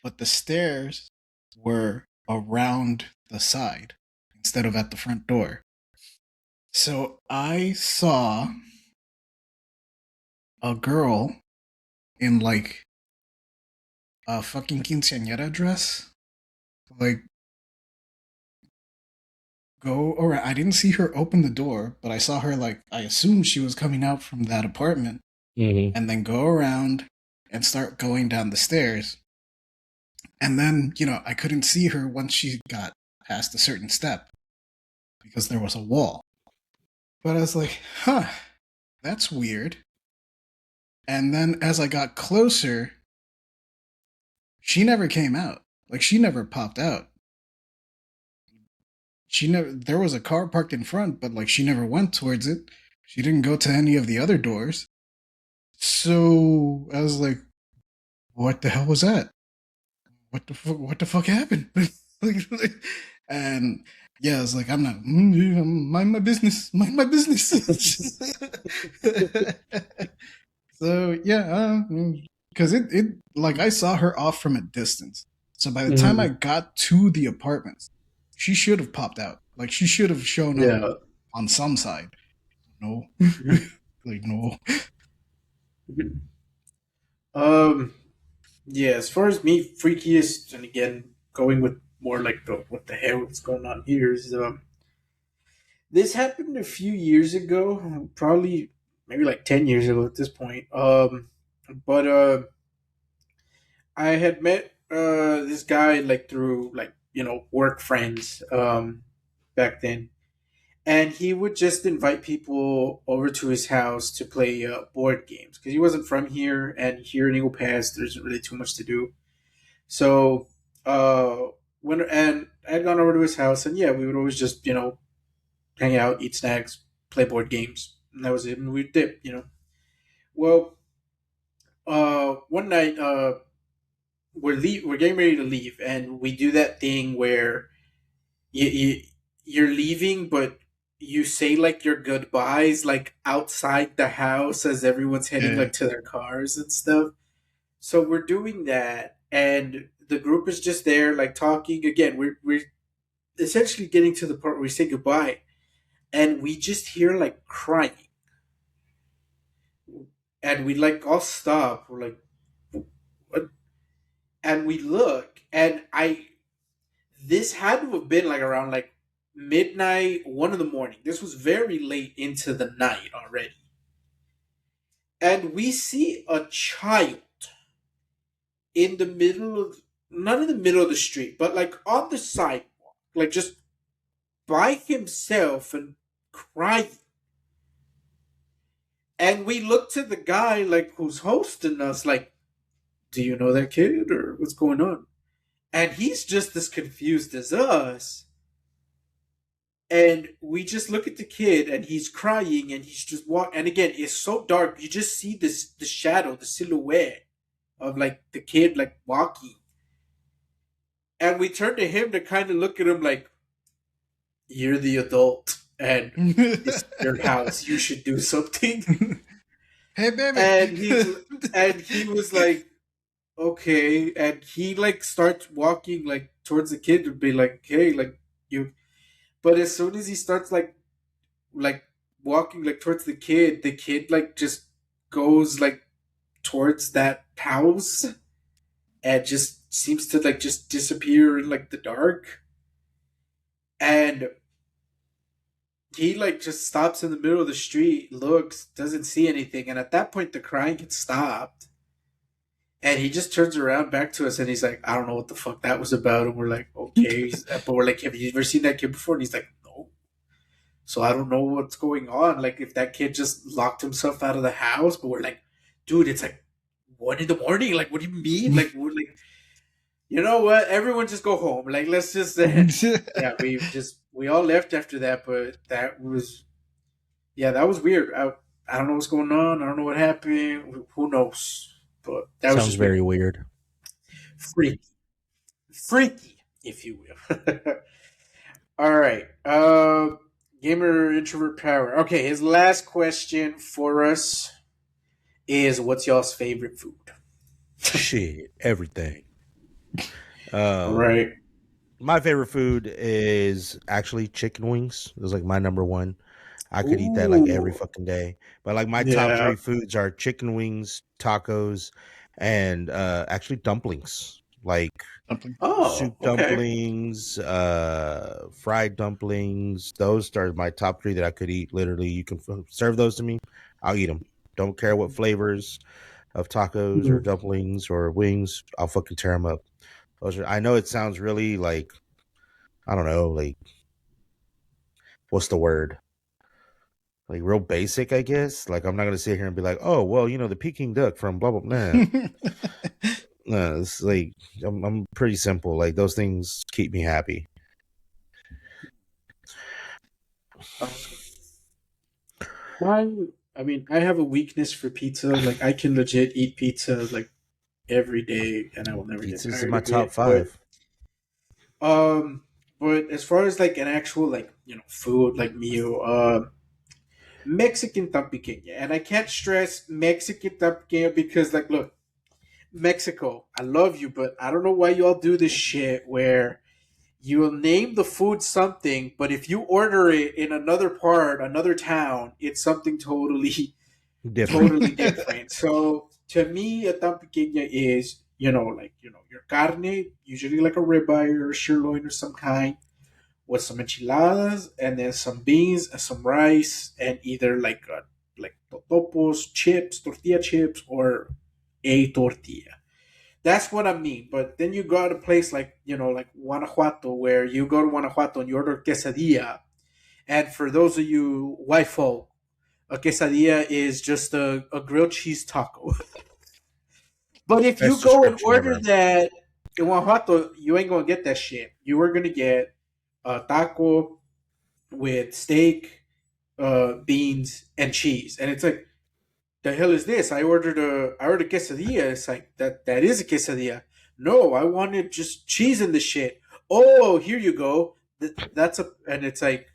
but the stairs were around the side instead of at the front door. So I saw a girl in like a fucking quinceañera dress, like go around. I didn't see her open the door, but I saw her like I assumed she was coming out from that apartment, and then go around and start going down the stairs. And then, I couldn't see her once she got past a certain step because there was a wall. But I was like, huh, that's weird. And then as I got closer, she never came out. Like, she never popped out. There was a car parked in front, but like she never went towards it. She didn't go to any of the other doors. So I was like, what the hell was that? What the fuck happened? And yeah, I was like, I'm not mind my business. Mind my business. So yeah, because it like I saw her off from a distance. So by the time I got to the apartments, she should have popped out. Like she should have shown up on some side. No. Like no. Yeah, as far as me, freakiest, and again, going with more like what the hell is going on here is this happened a few years ago, probably maybe like 10 years ago at this point. But I had met this guy like through like work friends back then, and he would just invite people over to his house to play board games because he wasn't from here, and here in Eagle Pass there's really too much to do. So when and I had gone over to his house, and yeah, we would always just hang out, eat snacks, play board games, and that was it. And we'd dip. Well, one night we're getting ready to leave, and we do that thing where you're leaving, but you say like your goodbyes like outside the house as everyone's heading like to their cars and stuff. So we're doing that, and the group is just there like talking again. We're essentially getting to the part where we say goodbye, and we just hear like crying, and we like all stop. We're like, what? And we look, and this had to have been like around like midnight, 1 in the morning. This was very late into the night already. And we see a child in the middle of, not in the middle of the street, but like on the sidewalk, like just by himself and crying. And we look to the guy like who's hosting us, like, do you know that kid or what's going on? And he's just as confused as us. And we just look at the kid, and he's crying, and he's just walking. And again, it's so dark. You just see the shadow, the silhouette of like the kid like walking. And we turn to him to kind of look at him like, you're the adult, and it's your house. You should do something. Hey, baby. And he was like, okay. And he like starts walking like towards the kid to be like, hey, like you. But as soon as he starts like walking like towards the kid like just goes like towards that house and just seems to like just disappear in like the dark. And he like just stops in the middle of the street, looks, doesn't see anything, and at that point the crying gets stopped. And he just turns around back to us, and he's like, I don't know what the fuck that was about. And we're like, okay. But we're like, have you ever seen that kid before? And he's like, no. So I don't know what's going on. Like, if that kid just locked himself out of the house. But we're like, dude, it's like 1 in the morning. Like, what do you mean? Like, we're like, you know what? Everyone just go home. Like, let's just, yeah, we all left after that. But that was weird. I don't know what's going on. I don't know what happened. Who knows? But that Sounds was very weird. Freaky, if you will. All right. Gamer introvert power. Okay, his last question for us is, what's y'all's favorite food? Shit, everything. All Um, right. my favorite food is actually chicken wings. It's like my number one. I could eat that like every Ooh. fucking day. But like my top Yeah. three foods are chicken wings, tacos, and actually dumplings. Like Something. Oh, soup okay. dumplings, fried dumplings. Those are my top three that I could eat. Literally, you can serve those to me, I'll eat them. Don't care what flavors of tacos or Mhm. dumplings or wings. I'll fucking tear them up. Those are. I know it sounds really like I don't know, like what's the word? Like real basic, I guess. Like I'm not gonna sit here and be like, oh well, the Peking duck from blah blah blah. No, it's like I'm pretty simple. Like those things keep me happy. Uh, my, I mean, I have a weakness for pizza. Like, I can legit eat pizza like every day, and I will never get Pizza's in tired my of top it. But five. um, but as far as like an actual like food like meal, Mexican tampiqueña, and I can't stress Mexican tampiqueña because like, look, Mexico, I love you, but I don't know why y'all do this shit where you will name the food something, but if you order it in another part, another town, it's something totally, Different. totally different. So to me, a tan pequeña is, your carne, usually like a ribeye or a sirloin or some kind, with some enchiladas and then some beans and some rice and either like totopos, chips, tortilla chips, or a tortilla. That's what I mean. But then you go to a place like, like Guanajuato, where you go to Guanajuato and you order quesadilla. And for those of you white folk, a quesadilla is just a grilled cheese taco. But if you Best go and description order ever. that in Guanajuato, you ain't going to get that shit. You are going to get a taco with steak, beans, and cheese. And it's like, the hell is this? I ordered a quesadilla. It's like that is a quesadilla. No, I wanted just cheese in the shit. Oh, here you go. And it's like,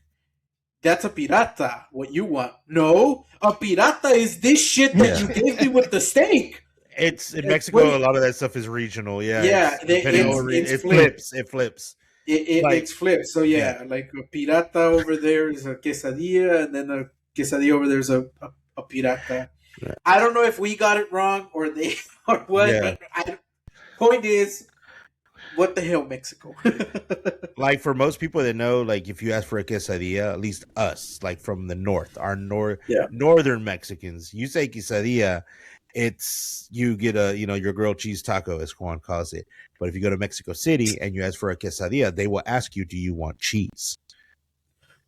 that's a pirata. What you want? No, a pirata is this shit that Yeah. you gave me with the steak. It's in What? Mexico. A lot of that stuff is regional. Yeah, Yeah, it's depending on it's it flipped. flips. It flips. Like It's flipped. So yeah, yeah, like a pirata over there is a quesadilla, and then a quesadilla over there is a pirata. I don't know if we got it wrong or they or what, yeah. but point is, what the hell, Mexico? Like for most people that know, like if you ask for a quesadilla, at least us, like from the north, our Yeah. northern Mexicans, you say quesadilla, it's you get your grilled cheese taco, as Juan calls it. But if you go to Mexico City and you ask for a quesadilla, they will ask you, "Do you want cheese?"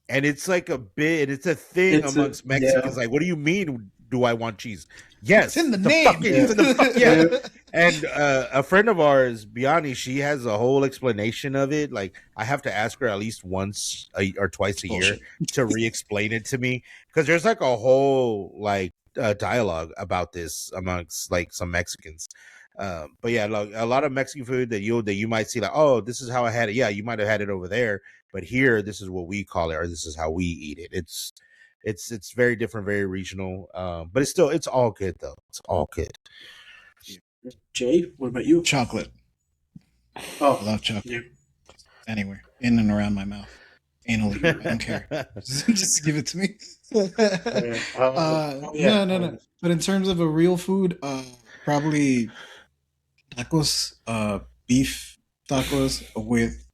And it's like it's a thing It's a amongst yeah, Mexicans. Like, what do you mean? Do I want cheese? It's Yes, in the the name. fucking yeah, it's in the fuck yeah. yeah. And a friend of ours, Biani, she has a whole explanation of it. Like I have to ask her at least once or twice a year Bullshit. to re-explain it to me because there's like a whole like dialogue about this amongst like some Mexicans. But yeah, like, a lot of Mexican food that you might see like, oh, this is how I had it. Yeah, you might have had it over there, but here this is what we call it, or this is how we eat it. It's very different, very regional. But it's all good though. It's all good. Jay, what about you? Chocolate. I Oh, love chocolate. yeah. Anywhere. In and around my mouth. Anally. I don't care. Just give it to me. Yeah. Yeah. No. But in terms of a real food, probably tacos, beef tacos with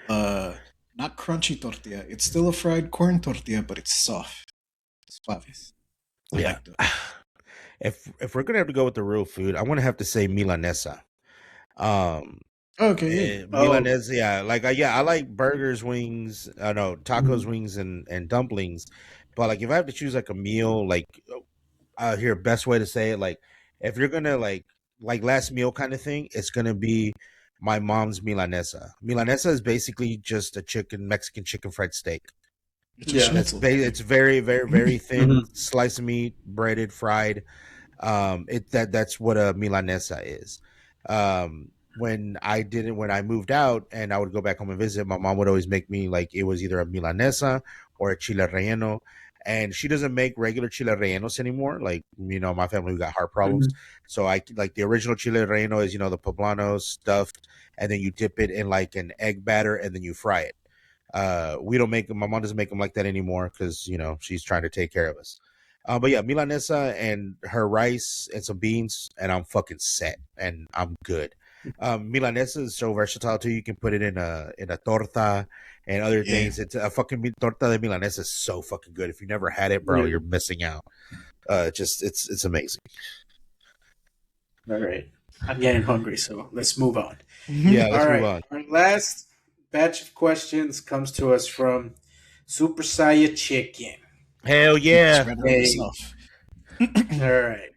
not crunchy tortilla. It's still a fried corn tortilla, but it's soft. Suaves. I Yeah. like those. If we're gonna have to go with the real food, I'm gonna have to say milanesa. Um, Okay, yeah. Oh, milanesa, yeah. Like, I like burgers, wings. I know tacos, mhm. wings, and dumplings. But like, if I have to choose like a meal, like here, best way to say it, like if you're gonna like last meal kind of thing, it's gonna be my mom's milanesa. Milanesa is basically just a Mexican chicken fried steak. It's a Yeah. schnitzel. It's very, very, very thin Mhm. slice of meat, breaded, fried. That's what a milanesa is. Um, when I moved out and I would go back home and visit, my mom would always make me like it was either a milanesa or a chile relleno. And she doesn't make regular chile rellenos anymore. Like, my family, we got heart problems. Mhm. So I like the original chile relleno is, the poblano stuffed, and then you dip it in like an egg batter and then you fry it. We don't make them. My mom doesn't make them like that anymore because, she's trying to take care of us. But yeah, milanesa and her rice and some beans, and I'm fucking set and I'm good. Milanesa is so versatile too. You can put it in a torta and other things. It's a fucking torta de milanesa is so fucking good. If you never had it, bro, you're missing out. It's amazing. All right. I'm getting hungry, so let's move on. Yeah, let's All move right. on. Our last batch of questions comes to us from Super Saiya Chicken. Hell yeah. Spread it on yourself. All right.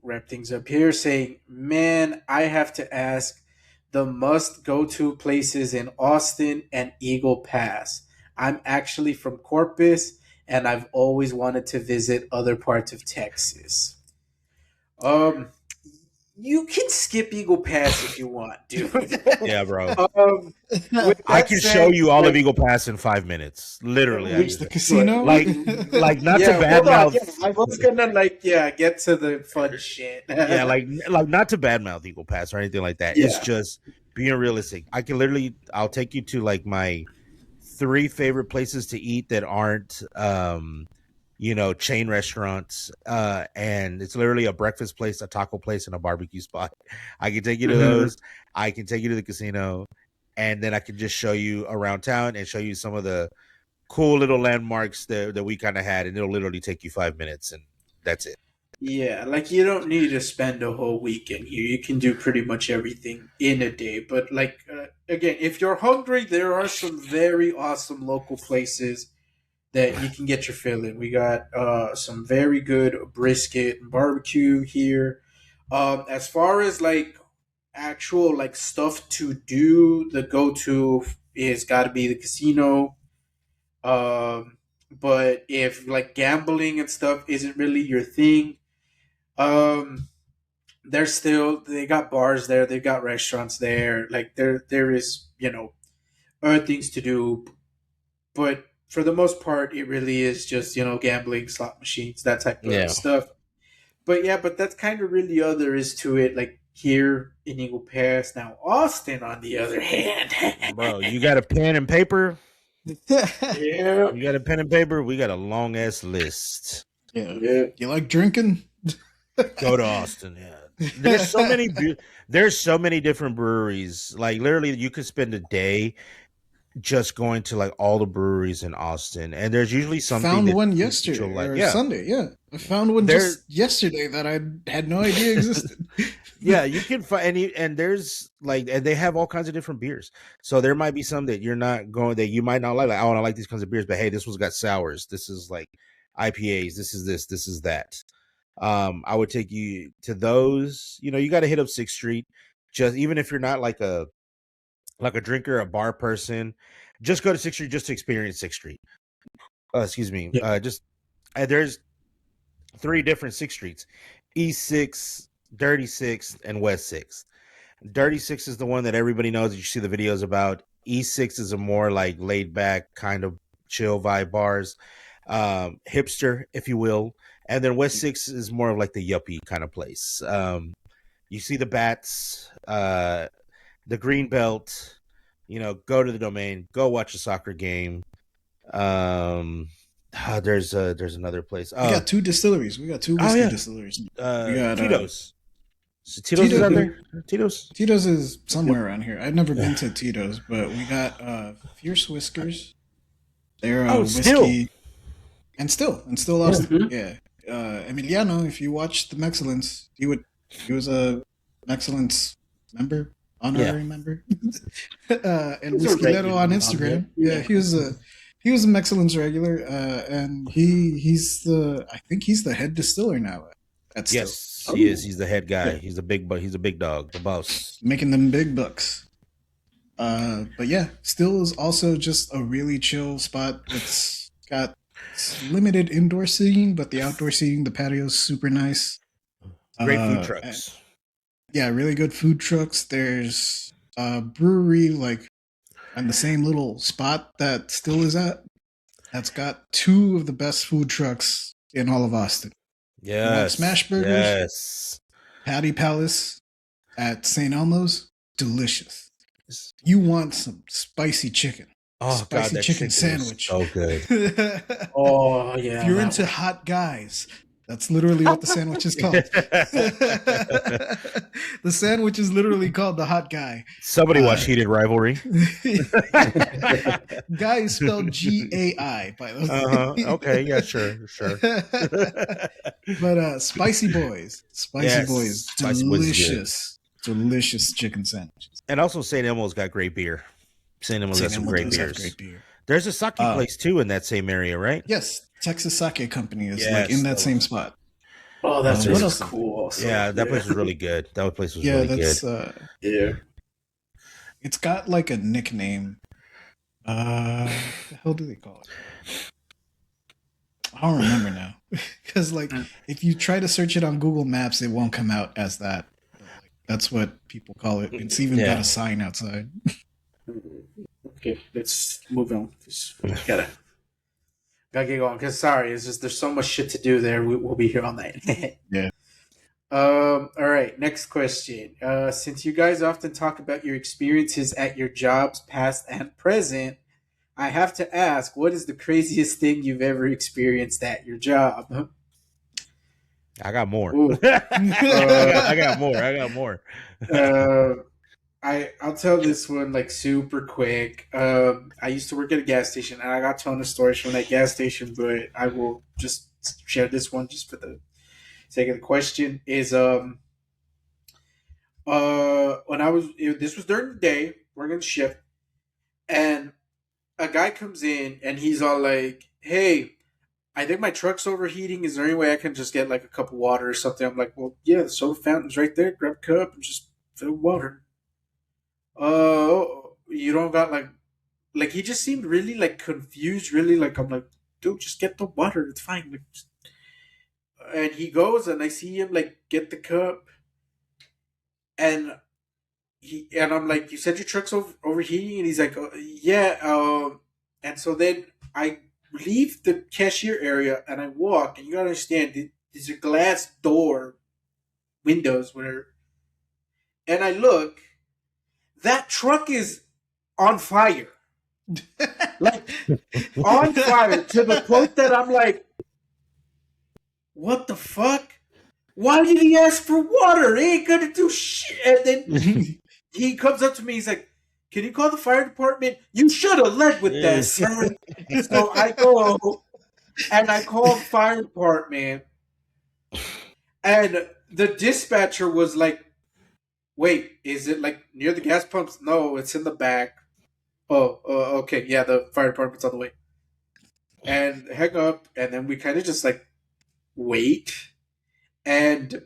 Wrap things up here saying, man, I have to ask the must go to places in Austin and Eagle Pass. I'm actually from Corpus and I've always wanted to visit other parts of Texas. You can skip Eagle Pass if you want, dude. Yeah, bro. With I that can said, show you all like, of Eagle Pass in 5 minutes. Literally. I Reach can the just- casino. like not to hold on, badmouth. yeah, I was gonna get to the fun shit. Yeah, like not to badmouth Eagle Pass or anything like that. Yeah. It's just being realistic. I'll take you to like my 3 favorite places to eat that aren't chain restaurants. And it's literally a breakfast place, a taco place, and a barbecue spot. I can take you to those. I can take you to the casino, and then I can just show you around town and show you some of the cool little landmarks that we kind of had, and it'll literally take you 5 minutes, and that's it. Yeah, like you don't need to spend a whole weekend here. You can do pretty much everything in a day. But again, if you're hungry, there are some very awesome local places that you can get your fill in. We got some very good brisket and barbecue here. As far as like actual like stuff to do, the go to is got to be the casino. But if like gambling and stuff isn't really your thing, they got bars there, they've got restaurants there, like there is other things to do, but for the most part it really is just gambling, slot machines, that type of stuff. But that's kind of really all there is to it, like here in Eagle Pass. Now Austin, on the other hand, Bro, you got a pen and paper? yeah, You got a pen and paper? We got a long ass list. yeah. You like drinking? Go to Austin. Yeah, there's so many different breweries. Like literally, you could spend a day just going to like all the breweries in Austin, and there's usually something. Found that one you'll yesterday like. or Sunday. Yeah, I found one just yesterday that I had no idea existed. Yeah, you can find and there's like, and they have all kinds of different beers. So there might be some that you're not going, that you might not like. Like, I want to like these kinds of beers, but hey, this one's got sours. This is like IPAs. This is that. I would take you to those. You got to hit up 6th Street. Just even if you're not like a drinker, a bar person, just go to 6th Street just to experience 6th Street. Excuse me. Yeah. There's 3 different 6th Streets: East 6th, Dirty 6th, and West 6th. Dirty 6th is the one that everybody knows that you see the videos about. East 6th is a more like laid back kind of chill vibe bars, hipster, if you will. And then West 6th is more of like the yuppie kind of place. You see the bats, the green belt, go to the Domain, go watch a soccer game. There's another place. We got 2 distilleries. We got 2 whiskey distilleries. We got Tito's. So Tito's is out there? Tito's? Tito's is somewhere around here. I've never been to Tito's, but we got Fierce Whiskers. They're whiskey. Still. And still Austin. Yeah. Emiliano, if you watch the Mexcellence, he was a Mexcellence member, honorary member. And Whiskey on Instagram. Yeah, he was a Mexcellence regular, and he's the head distiller now. Yes, he is. He's the head guy. He's a big dog, the boss. Making them big bucks. But yeah, Still is also just a really chill spot. It's got limited indoor seating, but the outdoor seating, the patio's super nice. Great food trucks. Yeah, really good food trucks. There's a brewery like on the same little spot that still is at. That's got two of the best food trucks in all of Austin. You want Yes. smash burgers? Yes. Patty Palace at St. Elmo's, delicious. You want some spicy chicken? Oh God, Spicy that chicken chicken is sandwich. so good. Oh If yeah. you're that into one. hot guys, that's literally what the sandwich is called. The sandwich is literally called the hot guy. Somebody watch Heated Rivalry. Guy is spelled Gai, by the way. Okay, yeah, sure. But Spicy Boys. Spicy Yes, Boys. Spicy Boys is good. Delicious chicken sandwiches. And also, St. Elmo's got great beer. St. Elmo's got some Elmo great does have beers. great beer. There's a sake place too in that same area, right? Yes, Texas Sake Company is Yes, like in that that same was- spot. Oh, that's What really else? cool. Also. Yeah, that place was really good. That place was Yeah, really that's good. Yeah. it's got like a nickname. What the hell do they call it? I don't remember now. Because like if you try to search it on Google Maps, it won't come out as that. But, like, that's what people call it. It's even got Yeah. a sign outside. Okay, let's move on. Just gotta get going. Cause sorry, it's just there's so much shit to do there. We'll be here all night. Yeah. All right. Next question. Since you guys often talk about your experiences at your jobs, past and present, I have to ask, what is the craziest thing you've ever experienced at your job? I got more. Ooh. I got more. I got more. I'll tell this one like super quick. I used to work at a gas station, and I got a ton of stories from that gas station, but I will just share this one just for the sake of the question. Is when this was during the day, working the shift, and a guy comes in and he's all like, "Hey, I think my truck's overheating. Is there any way I can just get like a cup of water or something?" I'm like, "Well, yeah, the soda fountain's right there. Grab a cup and just fill water." You don't got like he just seemed really like confused, really like I'm like, dude, just get the water, it's fine. Like, and he goes and I see him like get the cup, and I'm like, you said your truck's overheating, and he's like, yeah, and so then I leave the cashier area and I walk, and you gotta understand, these are glass door windows where, and I look. That truck is on fire. Like, on fire to the point that I'm like, what the fuck? Why did he ask for water? He ain't gonna do shit. And then he comes up to me, he's like, can you call the fire department? You should have led with that, sir. So I go and I call the fire department, and the dispatcher was like, wait, is it like near the gas pumps? No, it's in the back. Oh, okay. Yeah, the fire department's on the way. And hang up, and then we kind of just like wait. And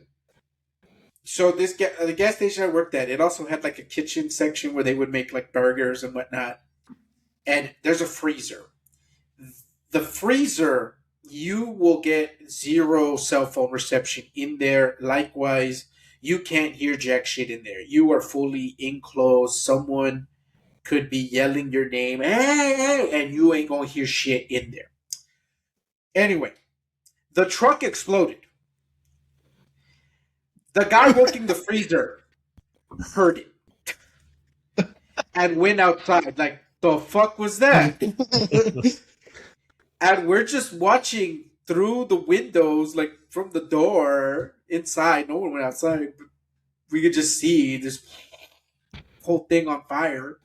so the gas station I worked at, it also had like a kitchen section where they would make like burgers and whatnot. And there's a freezer. The freezer, you will get zero cell phone reception in there. Likewise, you can't hear jack shit in there. You are fully enclosed. Someone could be yelling your name, hey, and you ain't gonna hear shit in there. Anyway, the truck exploded. The guy working the freezer heard it and went outside like, the fuck was that? And we're just watching through the windows, like from the door inside. No one went outside, but we could just see this whole thing on fire.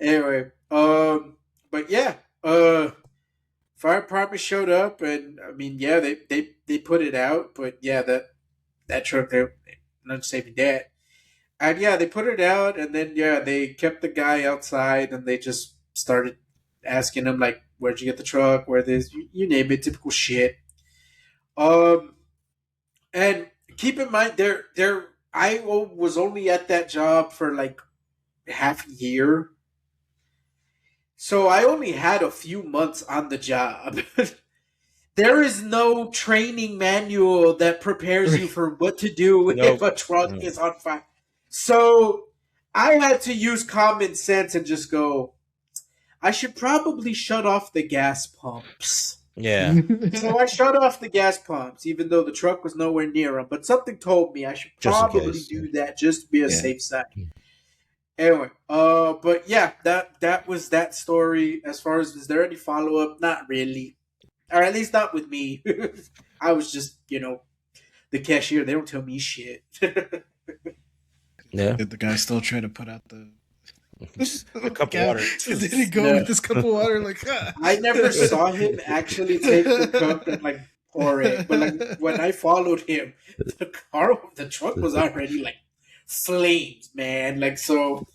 Anyway, but yeah, fire department showed up, and I mean, yeah, they put it out, but yeah, that truck, they're not saving that. And yeah, they put it out, and then yeah, they kept the guy outside, and they just started asking him like, "Where'd you get the truck? Where this? You name it, typical shit." And keep in mind, I was only at that job for like half a year, so I only had a few months on the job. There is no training manual that prepares you for what to do if a truck is on fire. So I had to use common sense and just go, I should probably shut off the gas pumps. Yeah. So I shut off the gas pumps, even though the truck was nowhere near them. But something told me I should Just in probably case, do that just to be a Yeah. safe side. Anyway, but yeah, that was that story. As far as, is there any follow up? Not really, or at least not with me. I was just, the cashier. They don't tell me shit. Yeah. Did the guy still try to put out the A cup of Yeah. water. Did he go No. with this cup of water? Like, I never saw him actually take the cup and like pour it, but like when I followed him, the truck was already like flames, man. Like, so,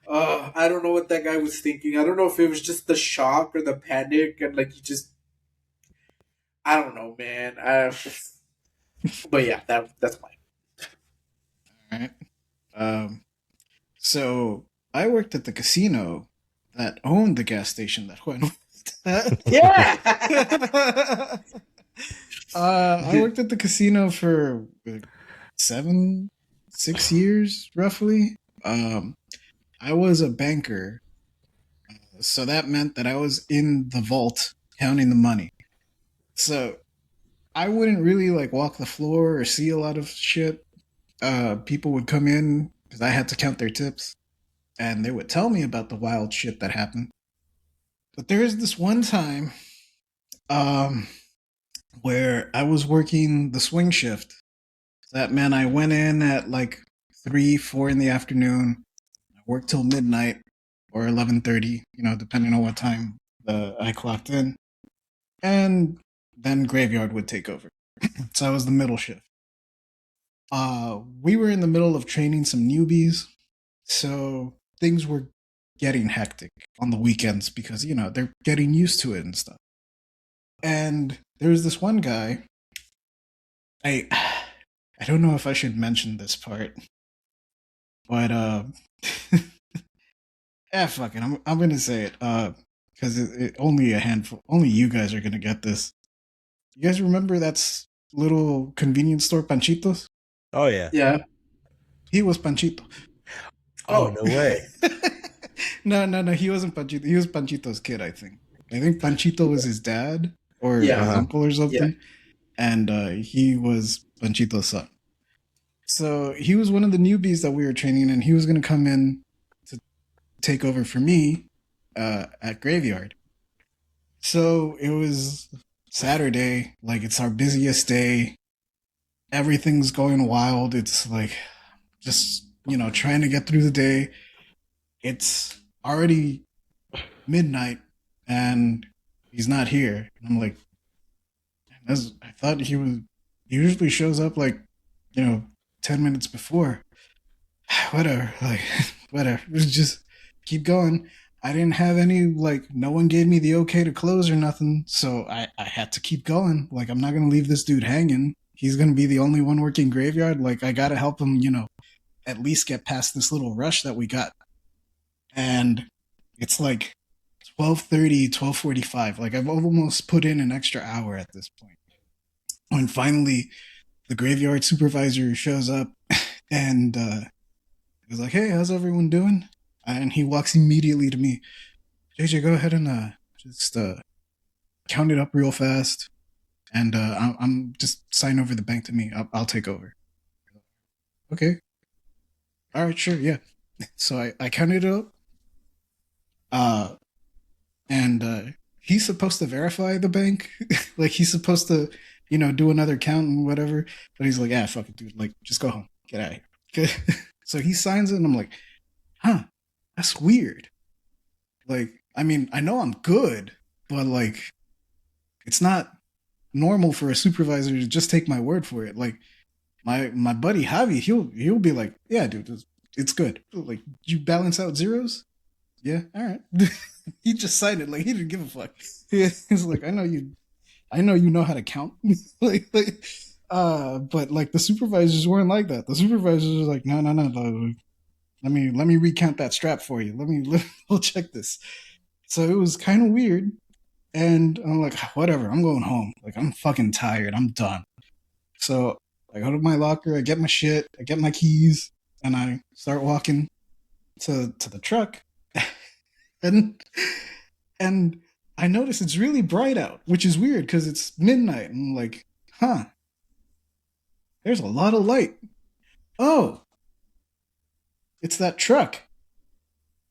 I don't know what that guy was thinking. I don't know if it was just the shock or the panic, and like I don't know, man. But yeah, that's mine. All right. So I worked at the casino that owned the gas station that Juan worked at. Yeah. I worked at the casino for 6 years, roughly. I was a banker, so that meant that I was in the vault counting the money. So I wouldn't really like walk the floor or see a lot of shit. People would come in because I had to count their tips, and they would tell me about the wild shit that happened. But there was this one time, where I was working the swing shift. That meant I went in at like 3, 4 in the afternoon. I worked till midnight or 11:30, depending on what time I clocked in, and then graveyard would take over. So I was the middle shift. We were in the middle of training some newbies, so things were getting hectic on the weekends because, they're getting used to it and stuff. And there was this one guy. I don't know if I should mention this part, but fuck it, I'm gonna say it because only a handful, only you guys are gonna get this. You guys remember that little convenience store Panchitos? Oh yeah. Yeah. He was Panchito. Oh no way. No, he wasn't Panchito. He was Panchito's kid, I think. I think Panchito was his dad or his uncle or something, and he was Panchito's son. So he was one of the newbies that we were training, and he was going to come in to take over for me at Graveyard. So it was Saturday, like it's our busiest day. Everything's going wild. It's like just, trying to get through the day. It's already midnight and he's not here. And I'm like, I thought he usually shows up like, 10 minutes before. Whatever. It was just keep going. I didn't have any, no one gave me the okay to close or nothing. So I had to keep going. Like, I'm not going to leave this dude hanging. He's going to be the only one working graveyard. Like, I got to help him, at least get past this little rush that we got. And it's like 12:30, 12:45. Like, I've almost put in an extra hour at this point. When finally the graveyard supervisor shows up and he's like, "Hey, how's everyone doing?" And he walks immediately to me. JJ, go ahead and just count it up real fast. And I'm just sign over the bank to me. I'll take over. Okay. All right, sure, yeah. So I counted it up. And he's supposed to verify the bank. Like, he's supposed to, do another count and whatever. But he's like, yeah, fuck it, dude. Like, just go home. Get out of here. So he signs it, and I'm like, huh, that's weird. Like, I mean, I know I'm good, but, like, it's not normal for a supervisor to just take my word for it. Like, my buddy Javi, he'll be like, yeah, dude, it's good. Like, you balance out zeros? Yeah, all right. He just signed it. Like, he didn't give a fuck. He's like, I know you know how to count. But like the supervisors weren't like that. The supervisors were like, no. Let me recount that strap for you. We'll check this. So it was kind of weird. And I'm like, whatever, I'm going home. Like, I'm fucking tired. I'm done. So I go to my locker, I get my shit, I get my keys, and I start walking to the truck. and and I notice it's really bright out, which is weird because it's midnight. And I'm like, huh, there's a lot of light. Oh, it's that truck.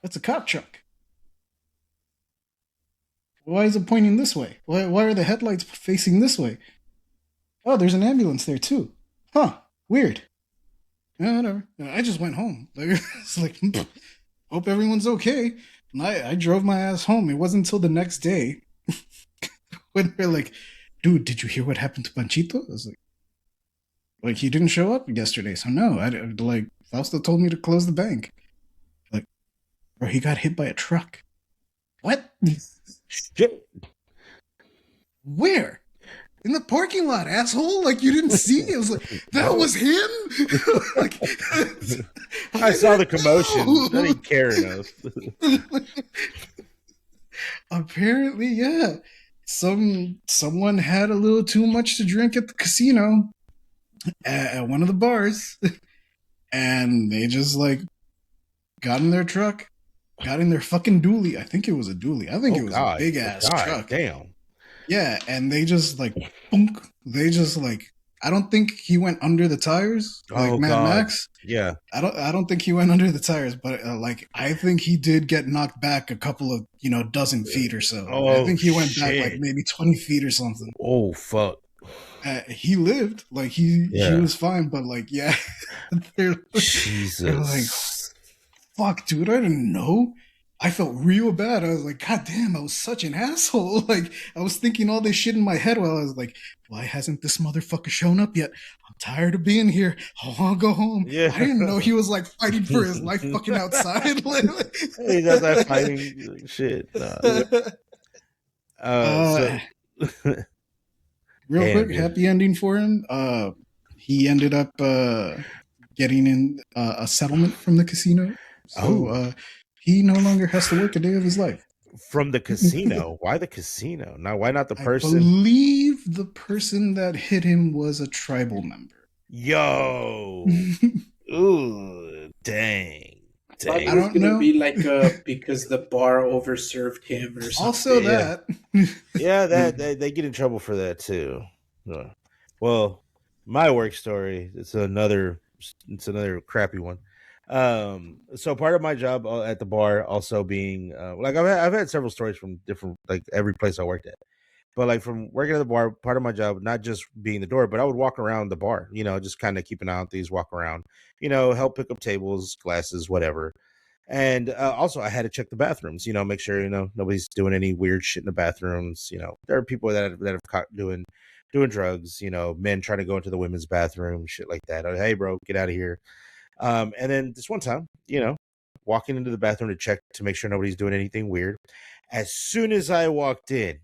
That's a cop truck. Why is it pointing this way? Why are the headlights facing this way? Oh, there's an ambulance there too. Huh, weird. Yeah, whatever. I just went home. It's like, hope everyone's okay. And I drove my ass home. It wasn't until the next day when they're like, dude, did you hear what happened to Panchito? I was like, he didn't show up yesterday. So no, like, Fausto told me to close the bank. Like, bro, he got hit by a truck. What? Shit. Where? In the parking lot, asshole! Like, you didn't see? It was like, that was him? Like, I saw the commotion. I didn't care enough. Apparently, yeah. Someone had a little too much to drink at the casino at one of the bars, and they just like got in their truck, got in their fucking dually. I think it was a dually. I think it was a big ass truck. Damn. Yeah, and they just like, boonk. They just like, I don't think he went under the tires like Mad Max. Yeah, I don't think he went under the tires, but like I think he did get knocked back a couple of dozen feet or so. I think he went back like maybe 20 feet or something. Oh fuck! He lived, like he was fine, but like Jesus, they're like, fuck, dude, I didn't know. I felt real bad. I was like, God damn, I was such an asshole. Like, I was thinking all this shit in my head while I was like, why hasn't this motherfucker shown up yet? I'm tired of being here. I want to go home. Yeah. I didn't know he was like fighting for his life fucking outside. He got that fighting shit. Real quick, happy ending for him. He ended up getting in a settlement from the casino. So, he no longer has to work a day of his life. From the casino? Why the casino? Now, why not the person? I believe the person that hit him was a tribal member. Yo. Ooh, dang. I don't know. Be like because the bar overserved him or something. Also that. Yeah, they get in trouble for that too. Well, my work story, it's another crappy one. So part of my job at the bar also being like I've had several stories from different, like every place I worked at, but like from working at the bar, part of my job not just being the door, but I would walk around the bar, just kind of keep an eye on things, walk around, help pick up tables, glasses, whatever. And also I had to check the bathrooms, make sure nobody's doing any weird shit in the bathrooms. There are people that have caught doing drugs, men trying to go into the women's bathroom, shit like that. Hey bro, get out of here. And then this one time, walking into the bathroom to check to make sure nobody's doing anything weird. As soon as I walked in,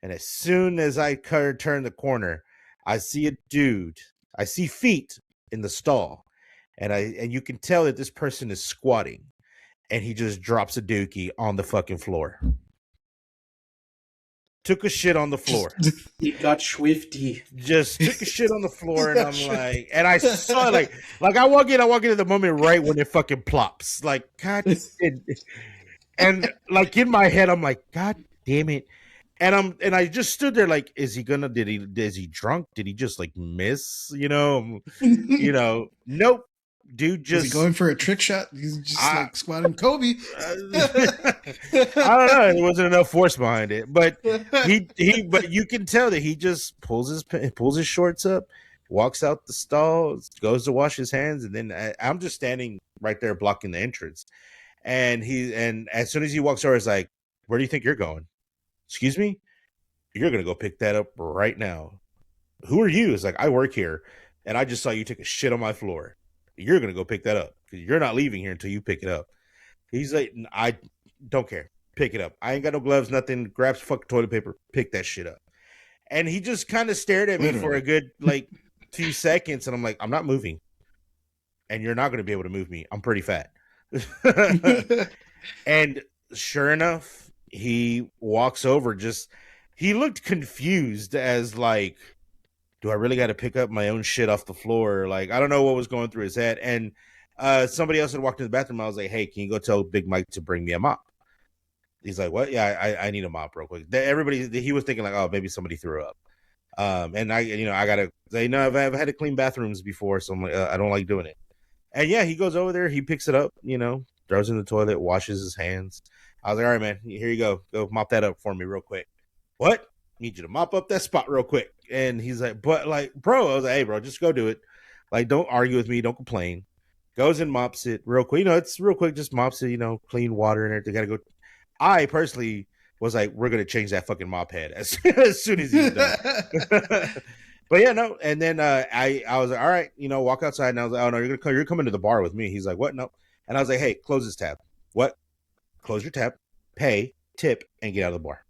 and as soon as I turned the corner, I see a dude. I see feet in the stall, and you can tell that this person is squatting, and he just drops a dookie on the fucking floor. Took a shit on the floor. He got swifty. Just took a shit on the floor, and I'm like, and I saw like I walk into the moment right when it fucking plops. Like, God, and like in my head, I'm like, God damn it. And I just stood there like, is he drunk? Did he just like miss? Nope. Dude, just was he going for a trick shot? He's just like squatting Kobe. I don't know. There wasn't enough force behind it, but but you can tell that he just pulls his shorts up, walks out the stall, goes to wash his hands, and then I'm just standing right there blocking the entrance. And as soon as he walks over, it's like, where do you think you're going? Excuse me? You're gonna go pick that up right now. Who are you? It's like, I work here, and I just saw you take a shit on my floor. You're going to go pick that up because you're not leaving here until you pick it up. He's like, I don't care. Pick it up. I ain't got no gloves, nothing. Grabs fucking toilet paper. Pick that shit up. And he just kind of stared at me for a good, like, few seconds. And I'm like, I'm not moving. And you're not going to be able to move me. I'm pretty fat. And sure enough, he walks over. He looked confused as like, do I really got to pick up my own shit off the floor? Like, I don't know what was going through his head. And somebody else had walked in the bathroom. I was like, hey, can you go tell Big Mike to bring me a mop? He's like, what? Yeah, I need a mop real quick. He was thinking like, oh, maybe somebody threw up. And I gotta say, no, I've had to clean bathrooms before, so I'm like, I don't like doing it. And yeah, he goes over there, he picks it up, throws it in the toilet, washes his hands. I was like, all right, man, here you go mop that up for me real quick. What? Need you to mop up that spot real quick. And he's like, but like, bro, I was like, hey, bro, just go do it. Like, don't argue with me, don't complain. Goes and mops it real quick. It's real quick, just mops it, clean water in it. They gotta go. I personally was like, we're gonna change that fucking mop head as soon as he's done. But yeah, no. And then I was like, all right, walk outside. And I was like, oh no, you're coming to the bar with me. He's like, what? No. And I was like, hey, close this tab. What? Close your tab, pay, tip, and get out of the bar.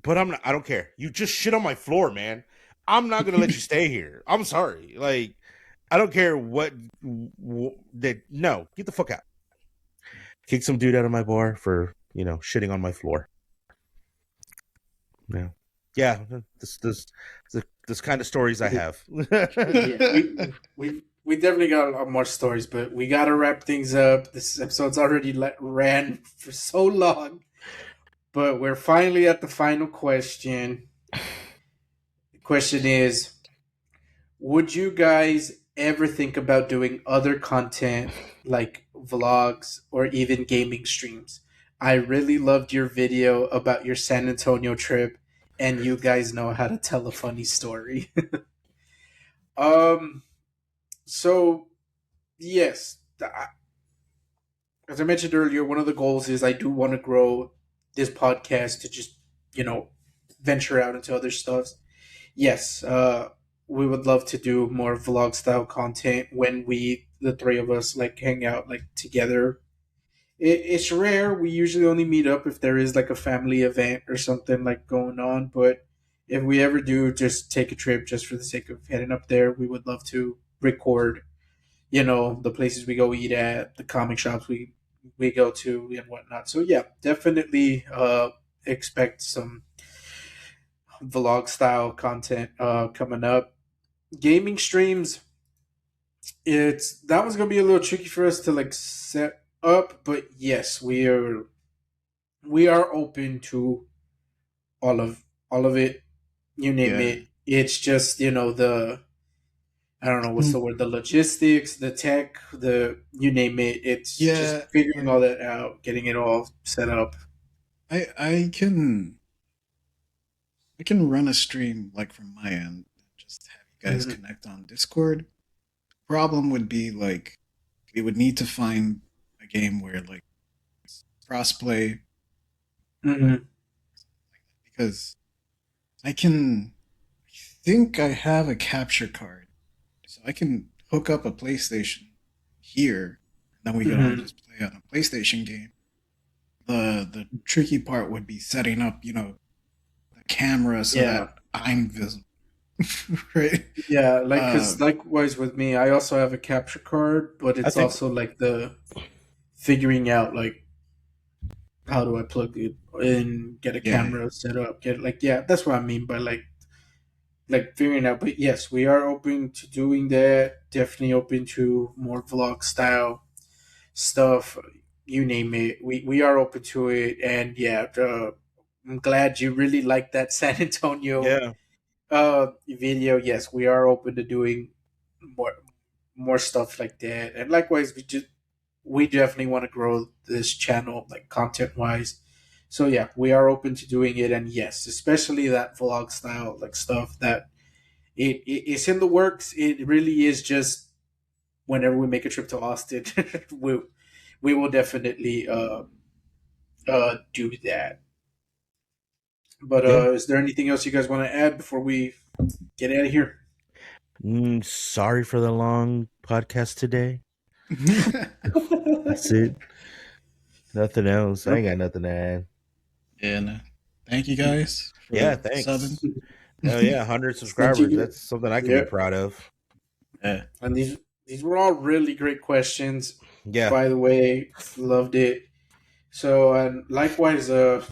But I don't care. You just shit on my floor, man. I'm not gonna let you stay here. I'm sorry. Like, I don't care what that. No, get the fuck out. Kick some dude out of my bar for shitting on my floor. Yeah. This kind of stories I have. Yeah, we definitely got a lot more stories, but we gotta wrap things up. This episode's already ran for so long, but we're finally at the final question. The question is, would you guys ever think about doing other content like vlogs or even gaming streams? I really loved your video about your San Antonio trip, and you guys know how to tell a funny story. So yes, as I mentioned earlier, one of the goals is I do want to grow this podcast to just venture out into other stuff. Yes, we would love to do more vlog style content when the three of us, like hang out like together. It's rare. We usually only meet up if there is like a family event or something like going on. But if we ever do just take a trip just for the sake of heading up there, we would love to record, the places we go eat at, the comic shops we go to and whatnot. So yeah, definitely expect some vlog style content coming up. Gaming streams, that was gonna be a little tricky for us to like set up, but yes, we are open to all of it. You name it. It's just the, I don't know what's the word, the logistics, the tech, you name it. It's just figuring all that out, getting it all set up. I can run a stream like from my end, just have you guys connect on Discord. Problem would be like we would need to find a game where like crossplay, because I think I have a capture card, so I can hook up a PlayStation here, and then we can all just play on a PlayStation game. The tricky part would be setting up, the camera so that I'm visible. Right? Yeah, like because likewise with me, I also have a capture card, but it's also like the figuring out like how do I plug it in, get a camera set up, that's what I mean by like figuring out. But yes, we are open to doing that. Definitely open to more vlog style stuff. You name it, we are open to it. And I'm glad you really like that San Antonio video. Yes, we are open to doing more stuff like that. And likewise, we definitely want to grow this channel like content wise. So yeah, we are open to doing it. And yes, especially that vlog style like stuff that it's in the works. It really is just whenever we make a trip to Austin, we will definitely do that. But is there anything else you guys want to add before we get out of here? Sorry for the long podcast today. That's it. Nothing else. I ain't got nothing to add. Yeah, no. Thank you guys. Thanks. Subbing. Oh yeah, 100 subscribers. That's something I can be proud of. Yeah, and these were all really great questions. Yeah. By the way, loved it. So, and likewise, if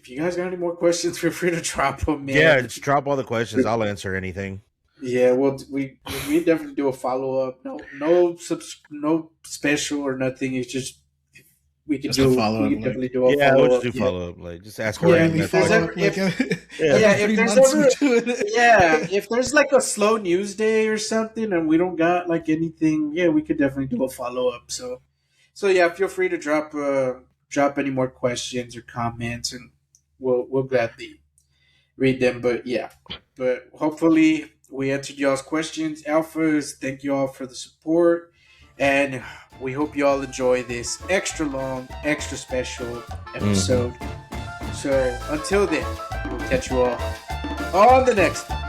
you guys got any more questions, feel free to drop them, man. Yeah, just drop all the questions. I'll answer anything. Yeah, well, we definitely do a follow up. No special or nothing. It's just we can Just a do. follow-up, We can like- definitely do a Yeah, follow we'll up. just do follow up. Like, just ask Yeah, random if there's questions. ever- if- Yeah. Yeah, if 3 there's months ever- we do it. Yeah, if there's like a slow news day or something, and we don't got like anything, yeah, we could definitely do a follow up. So yeah, feel free to drop any more questions or comments, and we'll gladly read them. But hopefully we answered y'all's questions. Alphas, thank you all for the support, and we hope you all enjoy this extra long, extra special episode. So until then, we'll catch you all on the next one.